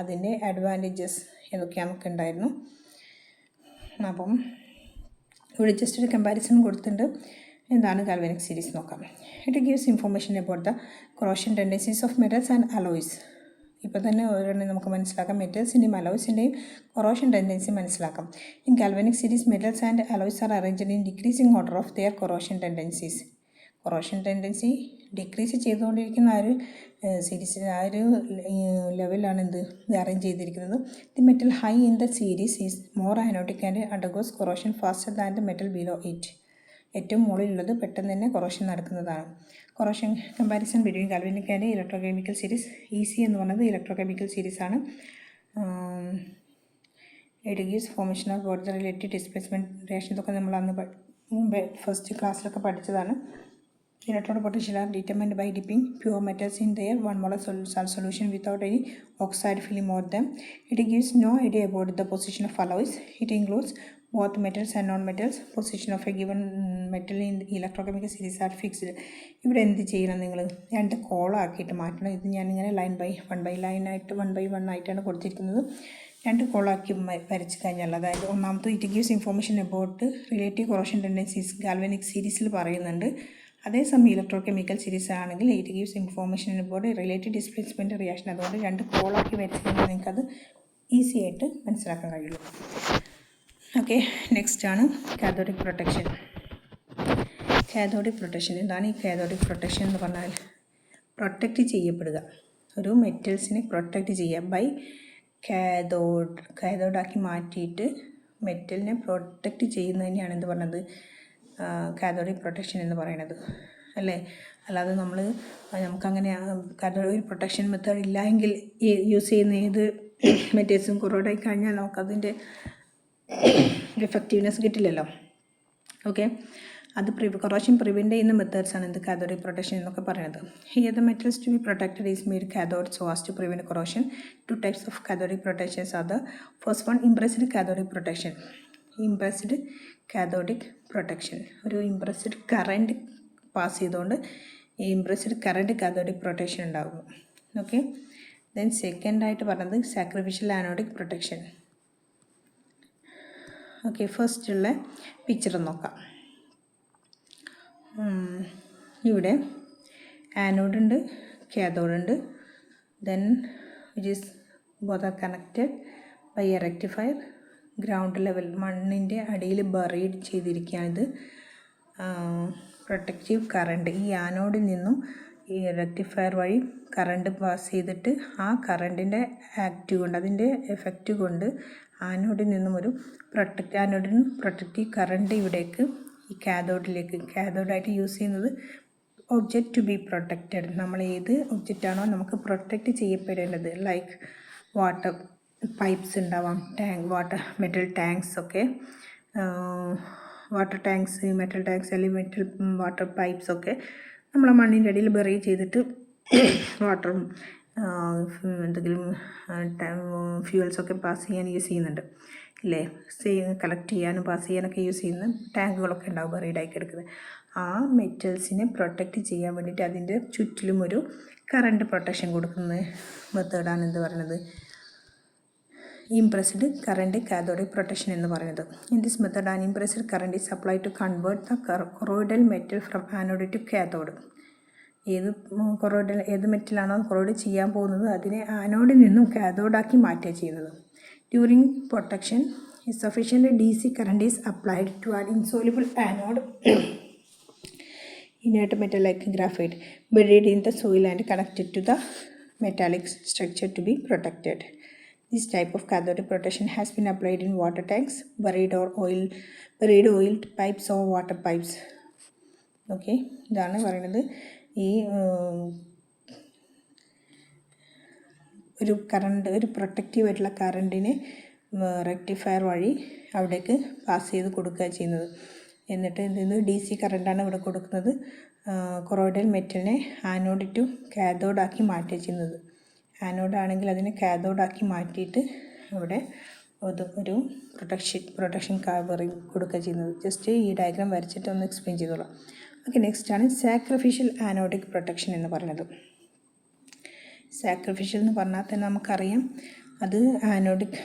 അതിൻ്റെ അഡ്വാൻറ്റേജസ് ഏതൊക്കെ നമുക്ക് ഉണ്ടായിരുന്നു. അപ്പം ഇവിടെ ജസ്റ്റ് ഒരു കമ്പാരിസൺ കൊടുത്തിട്ടുണ്ട്. എന്താണ് ഗാൽവാനിക് സീരീസ് നോക്കാം. It gives information about the corrosion tendencies of metals and alloys. ഇപ്പോൾ തന്നെ ഓരോന്നും നമുക്ക് മനസ്സിലാക്കാം. മെറ്റൽസിൻ്റെയും അലോയ്സിൻ്റെയും കൊറോഷൻ ടെൻഡൻസി മനസ്സിലാക്കാം. In galvanic series metals and alloys R arranged in decreasing order of their corrosion tendencies. Corrosion tendency decrease ചെയ്തുകൊണ്ടിരിക്കുന്ന ആ ഒരു സീരീസിൽ ആ ഒരു ലെവലിലാണ് ഇത് അറേഞ്ച് ചെയ്തിരിക്കുന്നത്. The metal high in the series is more anodic and undergoes corrosion faster than the metal below it. ഏറ്റവും മുകളിലുള്ളത് പെട്ടെന്ന് തന്നെ കൊറോഷൻ നടക്കുന്നതാണ്. Corrosion comparison between galvanic and electrochemical series. EC എന്ന് പറയുന്നത് ഇലക്ട്രോകെമിക്കൽ സീരീസാണ്. It gives formation of both the relative displacement reaction. ഇതൊക്കെ നമ്മൾ അന്ന് മുമ്പേ ഫസ്റ്റ് ക്ലാസ്സിലൊക്കെ പഠിച്ചതാണ്. Electrode potential are determined by dipping pure metals in their 1 molar salt solution without any oxide film over them. It gives no idea about the position of alloys. It includes both metals and non-metals. Position of a given metal in electrochemical series are fixed. ഇവിടെ എന്ത് ചെയ്യണം, നിങ്ങൾ രണ്ട് കോളാക്കിയിട്ട് മാറ്റണം. ഇത് ഞാനിങ്ങനെ ലൈൻ ബൈ ലൈനായിട്ട് 1 by 1 ആയിട്ടാണ് കൊടുത്തിരിക്കുന്നത്. രണ്ട് കോളാക്കി വരച്ച് കഴിഞ്ഞാൽ, അതായത് ഒന്നാമത് it gives information about relative corrosion tendencies galvanic സീരീസിൽ പറയുന്നുണ്ട്. അതേസമയം ഇലക്ട്രോകെമിക്കൽ സീരീസ് ആണെങ്കിൽ it gives information about relative displacement reaction. അതുകൊണ്ട് രണ്ട് കോളാക്കി വരച്ച് കഴിഞ്ഞാൽ നിങ്ങൾക്കത് ഈസി ആയിട്ട് മനസ്സിലാക്കാൻ കഴിയുള്ളൂ. ഓക്കെ, നെക്സ്റ്റ് ആണ് കാഥോഡിക് പ്രൊട്ടക്ഷൻ. കാഥോഡിക് പ്രൊട്ടക്ഷൻ എന്താണ്? ഈ കാഥോഡിക് പ്രൊട്ടക്ഷൻ എന്ന് പറഞ്ഞാൽ പ്രൊട്ടക്റ്റ് ചെയ്യപ്പെടുക, ഒരു മെറ്റൽസിനെ പ്രൊട്ടക്റ്റ് ചെയ്യുക ബൈ കാഥോഡാക്കി മാറ്റിയിട്ട് മെറ്റലിനെ പ്രൊട്ടക്റ്റ് ചെയ്യുന്നതിനെയാണ് എന്ത് പറഞ്ഞത്, കാഥോഡിക് പ്രൊട്ടക്ഷൻ എന്ന് പറയുന്നത്, അല്ലേ? അല്ലാതെ നമുക്കങ്ങനെ കാഥോഡിക് പ്രൊട്ടക്ഷൻ മെത്തേഡ് ഇല്ല എങ്കിൽ യൂസ് ചെയ്യുന്ന ഏത് മെറ്റീരിയൽസും കൊറോഡായി കഴിഞ്ഞാൽ നമുക്കതിൻ്റെ എഫക്റ്റീവ്നെസ് കിട്ടില്ലല്ലോ. ഓക്കെ, അത് കൊറോഷൻ പ്രിവെൻറ്റ് ചെയ്യുന്ന മെത്തേഡ്സാണ് എന്ത് കാഥോഡിക് പ്രൊട്ടക്ഷൻ എന്നൊക്കെ പറയുന്നത്. Here the metals to be protected is made cathode so as to prevent corrosion. 2 types of cathodic protections are the first one, impressed cathodic protection. Impressed cathodic protection, ഒരു ഇംപ്രസ്ഡ് കറൻറ്റ് പാസ് ചെയ്തുകൊണ്ട് ഈ ഇംപ്രസ്ഡ് കറൻറ്റ് കാഥോഡിക് പ്രൊട്ടക്ഷൻ ഉണ്ടാകുന്നു. ഓക്കെ, ദെൻ സെക്കൻഡായിട്ട് പറഞ്ഞത് സാക്രിഫിഷ്യൽ ആനോഡിക് പ്രൊട്ടക്ഷൻ. ഓക്കെ, ഫസ്റ്റുള്ള പിക്ചർ നോക്കാം. ഇവിടെ ആനോഡുണ്ട്, കാഥോഡുണ്ട്. Then which is both are connected by a rectifier. Ground level മണ്ണിൻ്റെ അടിയിൽ ബറീഡ് ചെയ്തിരിക്കുകയാണിത്. പ്രൊട്ടക്റ്റീവ് കറണ്ട് ഈ ആനോഡിൽ നിന്നും ഈ റെക്ടിഫയർ വഴി കറണ്ട് പാസ് ചെയ്തിട്ട് ആ കറണ്ടിൻ്റെ ആക്റ്റ് കൊണ്ട് അതിൻ്റെ എഫക്റ്റ് കൊണ്ട് ആനോഡിൽ നിന്നും ഒരു ആനോഡിൽ നിന്ന് പ്രൊട്ടക്റ്റീവ് കറണ്ട് ഇവിടേക്ക് ഈ കാഥോഡായിട്ട് യൂസ് ചെയ്യുന്നത് ഒബ്ജക്റ്റ് ടു ബി പ്രൊട്ടക്റ്റഡ്. നമ്മൾ ഏത് ഒബ്ജക്റ്റാണോ നമുക്ക് പ്രൊട്ടക്റ്റ് ചെയ്യപ്പെടേണ്ടത്, ലൈക്ക് വാട്ടർ പൈപ്പ്സ് ഉണ്ടാവാം, മെറ്റൽ ടാങ്ക്സ് ഒക്കെ, വാട്ടർ ടാങ്ക്സ്, മെറ്റൽ ടാങ്ക്സ് അല്ലെങ്കിൽ മെറ്റൽ വാട്ടർ പൈപ്പ്സ് ഒക്കെ നമ്മളെ മണ്ണിൻ്റെ അടിയിൽ ബറി ചെയ്തിട്ട് വാട്ടറും എന്തെങ്കിലും ഫ്യൂവൽസൊക്കെ പാസ് ചെയ്യാൻ യൂസ് ചെയ്യുന്നുണ്ട് ഇല്ലേ, കളക്ട് ചെയ്യാനും പാസ് ചെയ്യാനൊക്കെ യൂസ് ചെയ്യുന്ന ടാങ്കുകളൊക്കെ ഉണ്ടാവും ബറീഡായി കിടക്കുന്നത്. ആ മെറ്റൽസിനെ പ്രൊട്ടക്റ്റ് ചെയ്യാൻ വേണ്ടിയിട്ട് അതിൻ്റെ ചുറ്റിലും ഒരു കറണ്ട് പ്രൊട്ടക്ഷൻ കൊടുക്കുന്ന മെത്തേഡാണ് എന്ത് പറയുന്നത്, ഇംപ്രസ്ഡ് കറണ്ട് കാഥോഡിക് പ്രൊട്ടക്ഷൻ എന്ന് പറയുന്നത്. In this method an impressed current is applied to convert the corroded metal from anode to cathode. ഏത് മെറ്റലാണോ കൊറോയിഡ് ചെയ്യാൻ പോകുന്നത് അതിനെ ആനോഡിൽ നിന്നും കാഥോഡാക്കി മാറ്റുക ചെയ്യുന്നത്. During protection sufficient DC current is applied to an insoluble anode inert metal like graphite buried in the soil and connected to the metallic structure to be protected. This type of cathodic protection has been applied in water tanks, buried oil pipes or water pipes. Okay, ഇതാണ് പറയുന്നത്. ഈ ഒരു പ്രൊട്ടക്റ്റീവ് ആയിട്ടുള്ള കറണ്ടിനെ റെക്ടിഫയർ വഴി അവിടേക്ക് പാസ് ചെയ്ത് കൊടുക്കുക ചെയ്യുന്നത്. എന്നിട്ട് DC കറണ്ടാണ് ഇവിടെ കൊടുക്കുന്നത്. കൊറോയിഡൽ മെറ്റലിനെ ആനോഡ് ടു കാഥോഡാക്കി മാറ്റുക ചെയ്യുന്നത്. ആനോഡാണെങ്കിൽ അതിനെ കാഥോഡാക്കി മാറ്റിയിട്ട് അവിടെ ഒരു പ്രൊട്ടക്ഷൻ കവറിങ് കൊടുക്കുക ചെയ്യുന്നത്. ജസ്റ്റ് ഈ ഡയഗ്രാം വരച്ചിട്ട് ഒന്ന് എക്സ്പ്ലെയിൻ ചെയ്തോളാം. ഓക്കെ, നെക്സ്റ്റ് ആണ് സാക്രിഫിഷ്യൽ ആനോഡിക് പ്രൊട്ടക്ഷൻ എന്ന് പറയുന്നത്. സാക്രിഫിഷ്യൽ എന്ന് പറഞ്ഞാൽ തന്നെ നമുക്കറിയാം, അത് ആനോഡിക്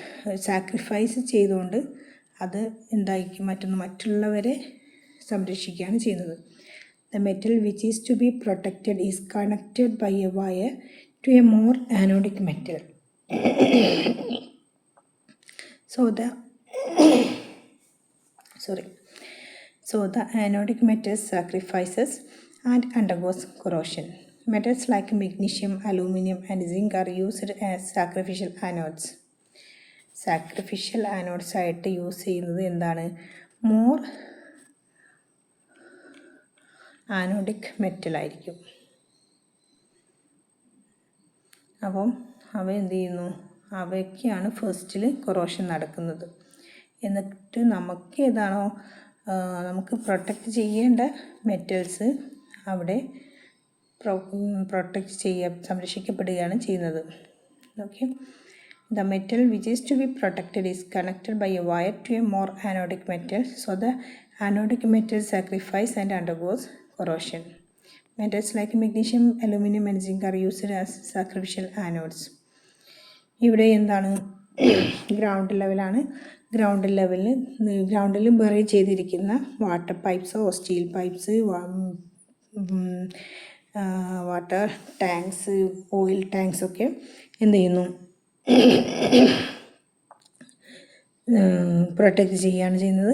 സാക്രിഫൈസ് ചെയ്തുകൊണ്ട് അത് എന്തായിരിക്കും മറ്റുള്ളവരെ സംരക്ഷിക്കുകയാണ് ചെയ്യുന്നത്. The metal which is to be protected is connected by a wire to a more anodic metal. So the anodic metal sacrifices and undergoes corrosion. Metals like magnesium, aluminum and zinc are used as sacrificial anodes. Sacrificial anodes ആയിട്ട് യൂസ് ചെയ്യുന്നത് എന്താണ്, മോർ ആനോഡിക് മെറ്റലായിരിക്കും. അപ്പം അവ എന്ത് ചെയ്യുന്നു, അവയ്ക്കാണ് ഫസ്റ്റിൽ കൊറോഷൻ നടക്കുന്നത്. എന്നിട്ട് നമുക്ക് ഏതാണോ നമുക്ക് പ്രൊട്ടക്റ്റ് ചെയ്യേണ്ട മെറ്റൽസ് അവിടെ സംരക്ഷിക്കപ്പെടുകയാണ് ചെയ്യുന്നത്. Okay, the metal which is to be protected is connected by a wire to a more anodic metal, so the anodic metal sacrifices and undergoes corrosion. Metals like magnesium, aluminum and zinc are used as sacrificial anodes. ഇവിടെ എന്താണ്, ഗ്രൗണ്ട് ലെവലാണ്. ഗ്രൗണ്ടിൽ ബറി ചെയ്തിരിക്കുന്ന വാട്ടർ പൈപ്പ്സോ steel pipes, water tanks, oil tanks ഒക്കെ എന്ത് ചെയ്യുന്നു, പ്രൊട്ടക്റ്റ് ചെയ്യുകയാണ് ചെയ്യുന്നത്.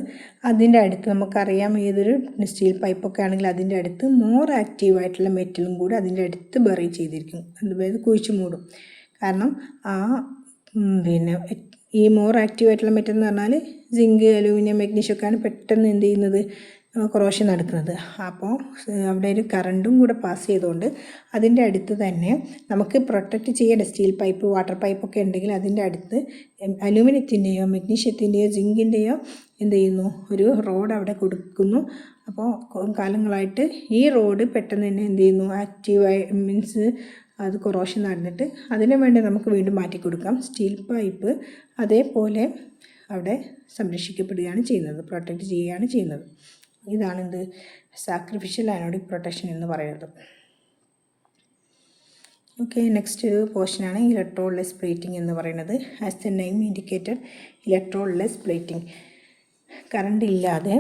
അതിൻ്റെ അടുത്ത് നമുക്കറിയാം, ഏതൊരു സ്റ്റീൽ പൈപ്പൊക്കെ ആണെങ്കിൽ അതിൻ്റെ അടുത്ത് മോർ ആക്റ്റീവായിട്ടുള്ള മെറ്റലും കൂടി അതിൻ്റെ അടുത്ത് ബറി ചെയ്തിരിക്കും, അതായത് കുഴിച്ചു മൂടും. കാരണം ഈ മോർ ആക്റ്റീവായിട്ടുള്ള മെറ്റൽ എന്ന് പറഞ്ഞാൽ സിങ്ക്, അലൂമിനിയം, മഗ്നീഷ്യം ഒക്കെയാണ് പെട്ടെന്ന് എന്ത് ചെയ്യുന്നത്, കൊറോഷൻ നടക്കുന്നത്. അപ്പോൾ അവിടെ ഒരു കറണ്ടും കൂടെ പാസ് ചെയ്തുകൊണ്ട് അതിൻ്റെ അടുത്ത് തന്നെ നമുക്ക് പ്രൊട്ടക്റ്റ് ചെയ്യേണ്ട സ്റ്റീൽ പൈപ്പ്, വാട്ടർ പൈപ്പൊക്കെ ഉണ്ടെങ്കിൽ അതിൻ്റെ അടുത്ത് അലൂമിനിയത്തിൻ്റെയോ മഗ്നീഷ്യത്തിൻ്റെയോ സിങ്കിൻ്റെയോ എന്ത് ചെയ്യുന്നു, ഒരു റോഡ് അവിടെ കൊടുക്കുന്നു. അപ്പോൾ കാലങ്ങളായിട്ട് ഈ റോഡ് പെട്ടെന്ന് തന്നെ എന്ത് ചെയ്യുന്നു, ആക്റ്റീവായി മീൻസ് അത് കൊറോഷൻ നടന്നിട്ട് അതിനു വേണ്ടി നമുക്ക് വീണ്ടും മാറ്റി കൊടുക്കാം. സ്റ്റീൽ പൈപ്പ് അതേപോലെ അവിടെ സംരക്ഷിക്കപ്പെടുകയാണ് ചെയ്യുന്നത്, പ്രൊട്ടക്റ്റ് ചെയ്യുകയാണ് ചെയ്യുന്നത്. ഇതാണ് എന്ത്, സാക്രിഫിഷ്യൽ ആനോഡിക് പ്രൊട്ടക്ഷൻ എന്ന് പറയുന്നത്. ഓക്കെ, നെക്സ്റ്റ് പോർഷനാണ് ഇലക്ട്രോഡ്ലെസ് പ്ലേറ്റിംഗ് എന്ന് പറയുന്നത്. As the name indicated, electrodeless plating, current ഇല്ലാതെ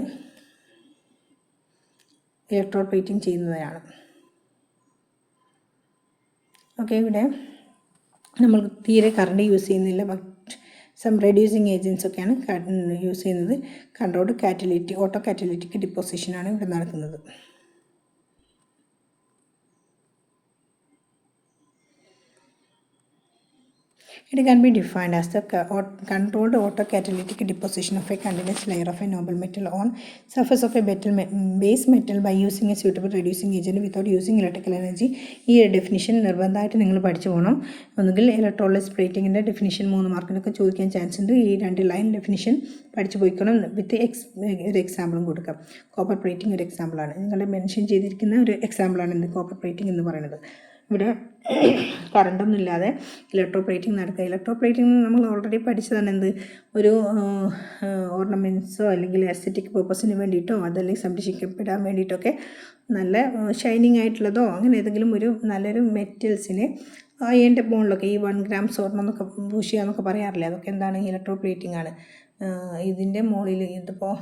ഇലക്ട്രോഡ് പ്ലേറ്റിംഗ് ചെയ്യുന്നതാണ്. ഓക്കെ, ഇവിടെ നമ്മൾ തീരെ കറണ്ട് യൂസ് ചെയ്യുന്നില്ല, ബട്ട് സം റെഡ്യൂസിങ് ഏജൻസ് ഒക്കെയാണ് യൂസ് ചെയ്യുന്നത്. കൺട്രോൾഡ് കാറ്റലിറ്റിക് ഓട്ടോ കാറ്റലിറ്റിക് ഡിപ്പോസിഷനാണ് ഇവിടെ നടക്കുന്നത്. It can be defined as the controlled autocatalytic deposition of a continuous layer of a noble metal on surface of a base metal by using a suitable reducing agent without using electrical energy. ഈ ഡെഫിനിഷൻ നിർബന്ധമായിട്ട് നിങ്ങൾ പഠിച്ചു പോകണം. ഒന്നുകിൽ ഇലക്ട്രോളിസ് പ്ലേറ്റിങ്ങിൻ്റെ ഡെഫിനിഷൻ 3 മാർക്കിനൊക്കെ ചോദിക്കാൻ ചാൻസ് ഉണ്ട്. ഈ 2 ലൈൻ ഡെഫിനിഷൻ പഠിച്ചു പോയിക്കണം. വിത്ത് ഒരു എക്സാമ്പിളും കൊടുക്കാം. കോപ്പർ പ്ലേറ്റിംഗ് ഒരു എക്സാമ്പിളാണ്. നിങ്ങളുടെ മെൻഷൻ ചെയ്തിരിക്കുന്ന ഒരു എക്സാമ്പിളാണ് ഇന്ന് കോപ്പർ പ്ലേറ്റിംഗ് എന്ന് പറയുന്നത്. ഇവിടെ കറണ്ടൊന്നും ഇല്ലാതെ ഇലക്ട്രോപ്ലേറ്റിംഗ് നടക്കുക. ഇലക്ട്രോപ്ലേറ്റിംഗ് നമ്മൾ ഓൾറെഡി പഠിച്ചതാണ്. എന്ത് ഒരു ഓർണമെൻറ്റ്സോ അല്ലെങ്കിൽ എസ്തെറ്റിക് പർപ്പസിന് വേണ്ടിയിട്ടോ അതല്ലെങ്കിൽ സംരക്ഷിക്കപ്പെടാൻ വേണ്ടിയിട്ടൊക്കെ നല്ല ഷൈനിങ് ആയിട്ടുള്ളതോ അങ്ങനെ ഏതെങ്കിലും ഒരു നല്ലൊരു മെറ്റൽസിനെ അയൻ്റെ മുകളിലൊക്കെ ഈ 1 gram സ്വർണ്ണം എന്നൊക്കെ പൂശുക എന്നൊക്കെ പറയാറില്ലേ, അതൊക്കെ എന്താണ് ഇലക്ട്രോപ്ലേറ്റിംഗ് ആണ്. ഇതിൻ്റെ മുകളിൽ ഇതിപ്പോൾ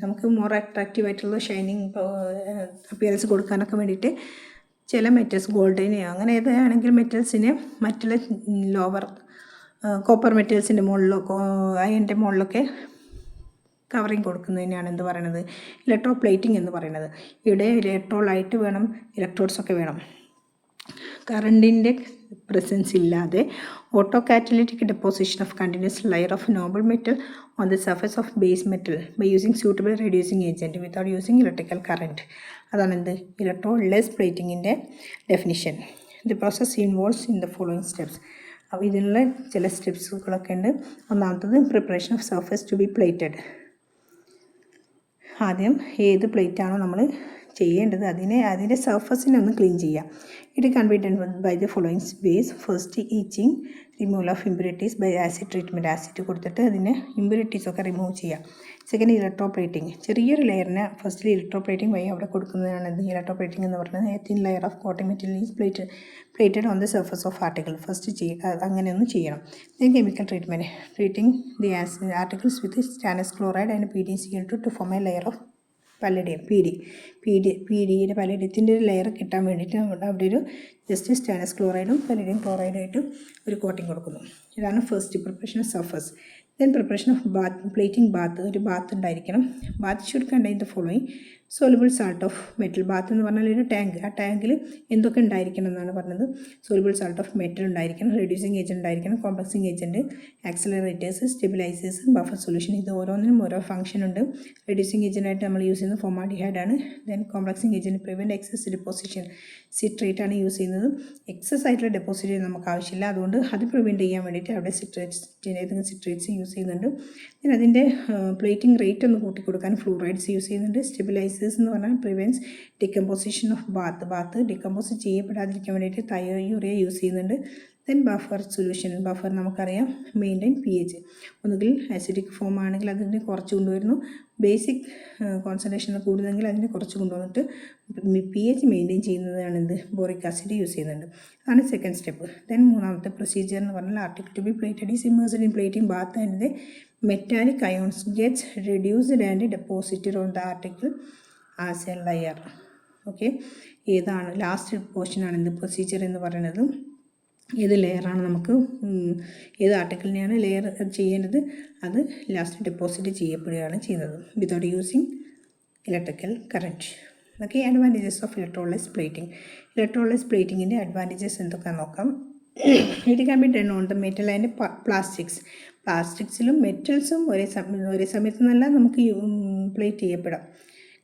നമുക്ക് മോർ അട്രാക്റ്റീവ് ആയിട്ടുള്ള ഷൈനിങ് അപ്പിയറൻസ് കൊടുക്കാനൊക്കെ വേണ്ടിയിട്ട് ചില മെറ്റൽസ് ഗോൾഡിനെയോ അങ്ങനെ ഏതാണെങ്കിലും മെറ്റൽസിനെ മറ്റുള്ള ലോവർ കോപ്പർ മെറ്റൽസിൻ്റെ മുകളിലോ അയൻ്റെ മുകളിലൊക്കെ കവറിങ് കൊടുക്കുന്നതിനാണ് എന്ത് പറയുന്നത്, ഇലക്ട്രോപ്ലേറ്റിംഗ് എന്ന് പറയുന്നത്. ഇവിടെ ഇലക്ട്രോളായിട്ട് വേണം, ഇലക്ട്രോഡ്സൊക്കെ വേണം. കറണ്ടിൻ്റെ പ്രസൻസ് ഇല്ലാതെ auto catalytic deposition of continuous layer of noble metal on the surface of base metal by using suitable reducing agent without using electrical current. അതാണ് എന്ത് ഇലക്ട്രോലെസ് പ്ലേറ്റിങ്ങിൻ്റെ definition. The process involves in the following steps. അപ്പോൾ ഇതിനുള്ള ചില സ്റ്റെപ്സുകളൊക്കെ ഉണ്ട്. ഒന്നാമത്തത് preparation of surface to be plated. ആദ്യം ഏത് പ്ലേറ്റാണോ നമ്മൾ ചെയ്യേണ്ടത് അതിൻ്റെ സർഫസിനെ ഒന്ന് ക്ലീൻ ചെയ്യാം. It can be done by the following ways. First etching removal of impurities by acid treatment. Acid കൊടുത്തിട്ട് അതിനെ ഇമ്പ്യൂരിറ്റീസൊക്കെ റിമൂവ് ചെയ്യാം. Second electroplating. ചെറിയൊരു ലെയറിനെ ഫസ്റ്റിൽ ഇലക്ട്രോപ്ലേറ്റിംഗ് വഴി അവിടെ കൊടുക്കുന്നതാണ് ഇത് ഇലക്ട്രോപ്ലേറ്റിംഗ് എന്ന് പറയുന്നത്. A thin layer of coating material is plated on the surface of article. First അങ്ങനെ ഒന്ന് ചെയ്യണം. Then chemical treatment. Treating the articles with stannous chloride and PdCl2 to form a layer of palladium. PDയുടെ പല്ലഡിയത്തിൻ്റെ ഒരു ലെയർ കിട്ടാൻ വേണ്ടിയിട്ട് അവിടെ ഒരു ജസ്റ്റ് സ്റ്റാനസ് ക്ലോറൈഡും പല്ലഡിയം ക്ലോറൈഡുമായിട്ട് ഒരു കോട്ടിങ് കൊടുക്കുന്നു. ഇതാണ് first preparation of surface. Then preparation of plating bath. ഒരു ബാത്ത് ഉണ്ടായിരിക്കണം. Bath should contain the following soluble salt of metal. Bath എന്ന് പറഞ്ഞാൽ ഒരു ടാങ്ക്. ആ ടാങ്കിൽ എന്തൊക്കെ ഉണ്ടായിരിക്കണം എന്നാണ് പറഞ്ഞത്. സോലുബിൾ സാൾട്ട് ഓഫ് മെറ്റൽ ഉണ്ടായിരിക്കണം, റെഡ്യൂസിങ് ഏജൻറ്റ് ഉണ്ടായിരിക്കണം, കോംപ്ലക്സിങ് agent, accelerators, stabilisers, buffer solution. ഇത് ഓരോന്നിനും ഓരോ ഫംഗ്ഷൻ ഉണ്ട്. റെഡ്യൂസിങ് ഏജൻറ്റായിട്ട് നമ്മൾ യൂസ് ചെയ്യുന്നത് ഫോമാൽഡിഹൈഡ് ആണ്. Then complexing agent prevent excess deposition. Citrate ആണ് യൂസ് ചെയ്യുന്നത്. എക്സസ് ആയിട്ടുള്ള ഡെപ്പോസിറ്റ് നമുക്ക് ആവശ്യമില്ല, അതുകൊണ്ട് അത് പ്രിവെൻറ്റ് ചെയ്യാൻ വേണ്ടിയിട്ട് അവിടെ ഏതെങ്കിലും സിട്രേറ്റ്സ് യൂസ് ചെയ്യുന്നുണ്ട്. ദെൻ അതിൻ്റെ പ്ലേറ്റിംഗ് റേറ്റ് ഒന്ന് കൂട്ടി കൊടുക്കാൻ ഫ്ലൂറൈഡ്സ് യൂസ് ചെയ്യുന്നുണ്ട്. സ്റ്റെബിലൈസേഴ്സ് എന്ന് പറഞ്ഞാൽ prevents decomposition of bath decompose ചെയ്യപ്പെടാതിരിക്കാൻ വേണ്ടിയിട്ട് തയോയൂറിയ യൂസ് ചെയ്യുന്നുണ്ട്. Then buffer solution. ബഫർ നമുക്കറിയാം മെയിൻറ്റെയിൻ pH. ഒന്നുകിൽ ആസിഡിക് ഫോം ആണെങ്കിൽ അതിനെ കുറച്ച് കൊണ്ടുവരുന്നു, ബേസിക് കോൺസെൻട്രേഷൻ കൂടുതലെങ്കിൽ അതിനെ കുറച്ച് കൊണ്ടുവന്നിട്ട് pH മെയിൻറ്റെയിൻ ചെയ്യുന്നതാണ് എന്ത് ബോറിക് ആസിഡ് യൂസ് ചെയ്യുന്നുണ്ട്. അതാണ് സെക്കൻഡ് സ്റ്റെപ്പ്. ദെൻ മൂന്നാമത്തെ പ്രൊസീജിയർ എന്ന് പറഞ്ഞാൽ article two be plated is immersed in plating Baat and the metallic ions gets reduced and deposited on the article as A layer. Okay, ഏതാണ് ലാസ്റ്റ് പോർഷനാണ് എന്ത് പ്രൊസീജിയർ എന്ന് പറയുന്നത്. ഏത് ലെയറാണ് നമുക്ക് ഏത് ആർട്ടിക്കിളിനെയാണ് ലെയർ ചെയ്യേണ്ടത് അത് ലാസ്റ്റ് ഡെപ്പോസിറ്റ് ചെയ്യപ്പെടുകയാണ് ചെയ്യുന്നത് without using electrical current. Okay, advantages of electroless plating. Electroless പ്ലേറ്റിങ്ങിൻ്റെ അഡ്വാൻറ്റേജസ് എന്തൊക്കെയാണെന്ന് നോക്കാം. It can be done on the metal and പ്ലാസ്റ്റിക്സിലും മെറ്റൽസും ഒരേ സമയത്ത് നല്ല നമുക്ക് പ്ലേറ്റ് ചെയ്യപ്പെടാം.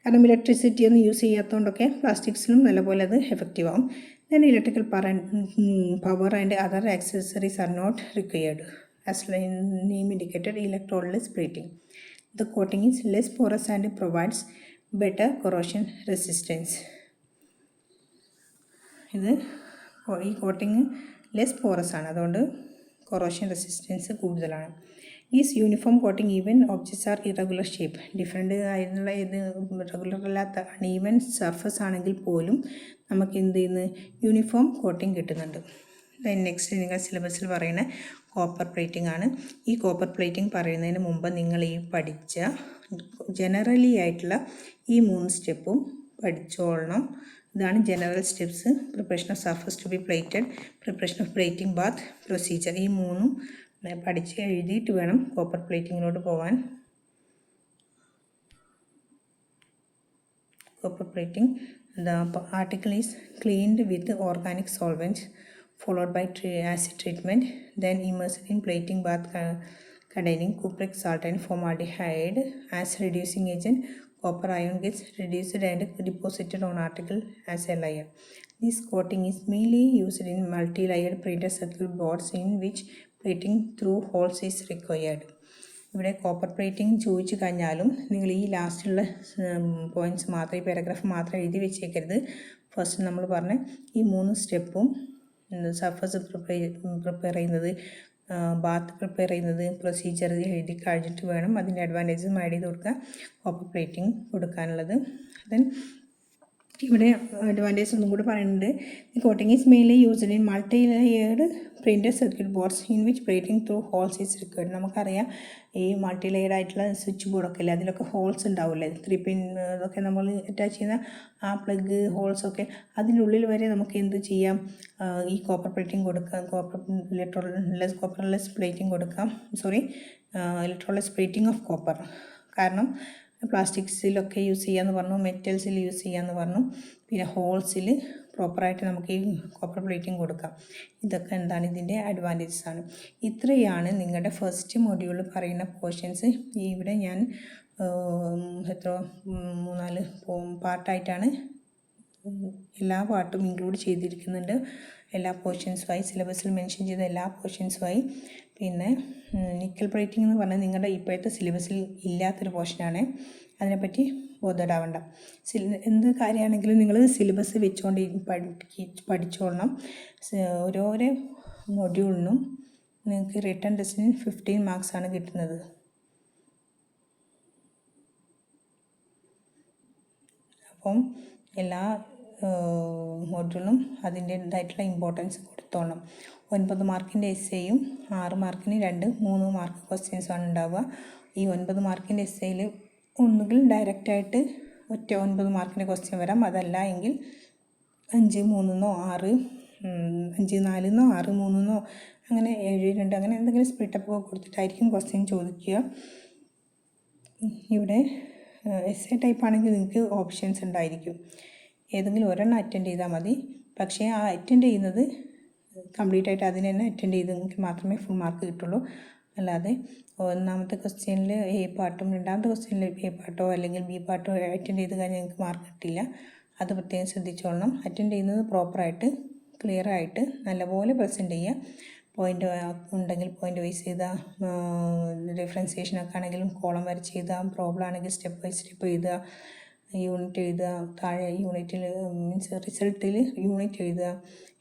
കാരണം ഇലക്ട്രിസിറ്റി ഒന്നും യൂസ് ചെയ്യാത്തതുകൊണ്ടൊക്കെ പ്ലാസ്റ്റിക്സിലും നല്ലപോലെ അത് എഫക്റ്റീവ് ആവും. Then electrical power and other accessories are not required. As name indicated, electroless plating. The coating is less porous and provides better corrosion resistance. ഈ കോട്ടിങ് ലെസ് പോറസ് ആണ്, അതുകൊണ്ട് കൊറോഷൻ റെസിസ്റ്റൻസ് കൂടുതലാണ്. Is uniform coating even objects R irregular shape. Different ആയിട്ടുള്ള ഇത് റെഗുലർ അല്ലാത്ത അൺഈവൻ സർഫസ് ആണെങ്കിൽ പോലും നമുക്ക് എന്ത് ചെയ്യുന്നു യൂണിഫോം കോട്ടിങ് കിട്ടുന്നുണ്ട്. നെക്സ്റ്റ് നിങ്ങൾ സിലബസിൽ പറയുന്ന കോപ്പർ പ്ലേറ്റിംഗ് ആണ്. ഈ കോപ്പർ പ്ലേറ്റിംഗ് പറയുന്നതിന് മുമ്പ് നിങ്ങൾ ഈ പഠിച്ച ജനറലി ആയിട്ടുള്ള ഈ 3 സ്റ്റെപ്പും പഠിച്ചോളണം. ഇതാണ് general steps. Preparation of surface to be plated, preparation of plating bath, procedure. ഈ 3 പഠിച്ച് എഴുതിയിട്ട് വേണം കോപ്പർ പ്ലേറ്റിങ്ങിലോട്ട് പോകാൻ. Copper plating, the article is cleaned with organic solvent followed by acid treatment, then immersed in plating bath containing cupric salt and formaldehyde as reducing agent. Copper ion gets reduced and deposited on article as a layer. This coating is mainly used in multi-layered printed circuit boards in which plating through holes is required. ഇവിടെ കോപ്പർ പ്ലേറ്റിംഗ് ചോദിച്ചു കഴിഞ്ഞാലും നിങ്ങൾ ഈ ലാസ്റ്റുള്ള പോയിൻറ്റ്സ് മാത്രം, ഈ പാരഗ്രാഫ് മാത്രം എഴുതി വെച്ചേക്കരുത്. ഫസ്റ്റ് നമ്മൾ പറഞ്ഞ ഈ 3 സ്റ്റെപ്പും സർഫസ് പ്രിപ്പയർ ചെയ്യുന്നത്, ബാത്ത് പ്രിപ്പയർ ചെയ്യുന്നത്, പ്രൊസീജിയർ എഴുതി കഴിഞ്ഞിട്ട് വേണം അതിൻ്റെ അഡ്വാൻറ്റേജസും ആഡ് ചെയ്ത് കൊടുക്കുക, കോപ്പർ പ്ലേറ്റിംഗ് കൊടുക്കാനുള്ളത്. ദെൻ ഇവിടെ അഡ്വാൻറ്റേജ് ഒന്നും കൂടി പറയുന്നുണ്ട്. The coating is mainly used in multi layered printed circuit boards in which plating through holes is required. നമുക്കറിയാം ഈ മൾട്ടി ലെയേർഡ് ആയിട്ടുള്ള സ്വിച്ച് ബോർഡൊക്കെ ഇല്ലേ, അതിലൊക്കെ ഹോൾസ് ഉണ്ടാവില്ലേ, 3 പിൻ അതൊക്കെ നമ്മൾ അറ്റാച്ച് ചെയ്യുന്ന ആ പ്ലഗ് ഹോൾസൊക്കെ, അതിനുള്ളിൽ വരെ നമുക്ക് എന്ത് ചെയ്യാം, ഈ കോപ്പർ പ്ലേറ്റിംഗ് കൊടുക്കാം, കോപ്പർലെസ് പ്ലേറ്റിംഗ് കൊടുക്കാം, ഇലക്ട്രോലെസ് പ്ലേറ്റിംഗ് ഓഫ് കോപ്പർ. കാരണം പ്ലാസ്റ്റിക്സിലൊക്കെ യൂസ് ചെയ്യാമെന്ന് പറഞ്ഞു, മെറ്റൽസിൽ യൂസ് ചെയ്യാമെന്ന് പറഞ്ഞു, പിന്നെ ഹോൾസിൽ പ്രോപ്പറായിട്ട് നമുക്ക് ഈ കോപ്പർ പ്ലേറ്റിംഗ് കൊടുക്കാം. ഇതൊക്കെ എന്താണ് ഇതിൻ്റെ അഡ്വാൻറ്റേജസ് ആണ്. ഇത്രയാണ് നിങ്ങളുടെ ഫസ്റ്റ് മൊഡ്യൂളിൽ പറയുന്ന പോർഷൻസ്. ഇവിടെ ഞാൻ 3-4 പാർട്ടായിട്ടാണ് എല്ലാ പാർട്ടും ഇൻക്ലൂഡ് ചെയ്തിരിക്കുന്നുണ്ട്. എല്ലാ പോർഷൻസുമായി, സിലബസിൽ മെൻഷൻ ചെയ്ത എല്ലാ പോർഷൻസുമായി. പിന്നെ നിക്കൽ പ്ലേറ്റിംഗ് എന്ന് പറഞ്ഞാൽ നിങ്ങളുടെ ഇപ്പോഴത്തെ സിലബസിൽ ഇല്ലാത്തൊരു പോർഷനാണ്. അതിനെപ്പറ്റി ബോധേഡാവണ്ട. എന്ത് കാര്യമാണെങ്കിലും നിങ്ങൾ സിലബസ് വെച്ചുകൊണ്ട് പഠിച്ചോളണം. ഓരോരോ മൊഡ്യൂളിനും നിങ്ങൾക്ക് റിട്ടൺ ടെസ്റ്റിന് 15 മാർക്സാണ് കിട്ടുന്നത്. അപ്പം എല്ലാ മൊഡ്യൂളും അതിൻ്റേതായിട്ടുള്ള ഇമ്പോർട്ടൻസ് കൊടുത്തോളണം. 9 മാർക്കിൻ്റെ എസ്സേയും 6 മാർക്കിന് 2-3 മാർക്ക് ക്വസ്റ്റ്യൻസാണ് ഉണ്ടാവുക. ഈ 9 മാർക്കിൻ്റെ എസ്സേയിൽ ഒന്നുകിൽ ഡയറക്റ്റായിട്ട് ഒറ്റ 9 മാർക്കിൻ്റെ ക്വസ്റ്റ്യൻ വരാം, അതല്ല എങ്കിൽ 5-3 6 5-4 6-3 അങ്ങനെ 7-2 അങ്ങനെ എന്തെങ്കിലും സ്പ്ലിറ്റപ്പ് കൊടുത്തിട്ടായിരിക്കും ക്വസ്റ്റ്യൻ ചോദിക്കുക. ഇവിടെ എസ്സേ ടൈപ്പ് ആണെങ്കിൽ നിങ്ങൾക്ക് ഓപ്ഷൻസ് ഉണ്ടായിരിക്കും. ഏതെങ്കിലും ഒരെണ്ണം അറ്റൻഡ് ചെയ്താൽ മതി. പക്ഷേ ആ അറ്റൻഡ് ചെയ്യുന്നത് കംപ്ലീറ്റ് ആയിട്ട് അതിന് തന്നെ അറ്റൻഡ് ചെയ്തെങ്കിൽ മാത്രമേ ഫുൾ മാർക്ക് കിട്ടുള്ളൂ. അല്ലാതെ ഒന്നാമത്തെ ക്വസ്റ്റ്യനിൽ എ പാർട്ടും രണ്ടാമത്തെ ക്വസ്റ്റ്യനിൽ എ പാർട്ടോ അല്ലെങ്കിൽ ബി പാർട്ടോ അറ്റൻഡ് ചെയ്ത് കഴിഞ്ഞാൽ നിങ്ങൾക്ക് മാർക്ക് കിട്ടില്ല. അത് പ്രത്യേകം ശ്രദ്ധിച്ചോളണം. അറ്റൻഡ് ചെയ്യുന്നത് പ്രോപ്പറായിട്ട് ക്ലിയറായിട്ട് നല്ലപോലെ പ്രസൻറ്റ് ചെയ്യുക. പോയിൻ്റ് ഉണ്ടെങ്കിൽ പോയിൻ്റ് വൈസ് ചെയ്താൽ, ഡിഫറൻസിയേഷനൊക്കെ ആണെങ്കിലും കോളം വരച്ച് ചെയ്താൽ, പ്രോബ്ലം ആണെങ്കിൽ സ്റ്റെപ്പ് ബൈ സ്റ്റെപ്പ് എഴുതുക, യൂണിറ്റ് എഴുതുക, താഴെ യൂണിറ്റിൽ മീൻസ് റിസൾട്ടിൽ യൂണിറ്റ് എഴുതുക,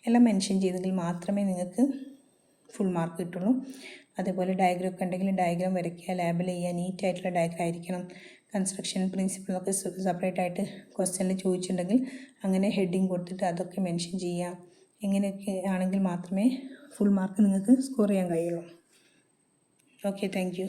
എല്ലാം മെൻഷൻ ചെയ്തെങ്കിൽ മാത്രമേ നിങ്ങൾക്ക് ഫുൾ മാർക്ക് കിട്ടുള്ളൂ. അതേപോലെ ഡയഗ്രം ഒക്കെ ഉണ്ടെങ്കിൽ ഡയഗ്രാം വരയ്ക്കുക, ലാബിൽ ചെയ്യുക, നീറ്റായിട്ടുള്ള ഡയഗ്രം ആയിരിക്കണം. കൺസ്ട്രക്ഷൻ പ്രിൻസിപ്പിളൊക്കെ സെപ്പറേറ്റ് ആയിട്ട് ക്വസ്റ്റ്യനിൽ ചോദിച്ചിട്ടുണ്ടെങ്കിൽ അങ്ങനെ ഹെഡിങ് കൊടുത്തിട്ട് അതൊക്കെ മെൻഷൻ ചെയ്യുക. ഇങ്ങനെയൊക്കെ ആണെങ്കിൽ മാത്രമേ ഫുൾ മാർക്ക് നിങ്ങൾക്ക് സ്കോർ ചെയ്യാൻ കഴിയുള്ളൂ. Okay, thank you.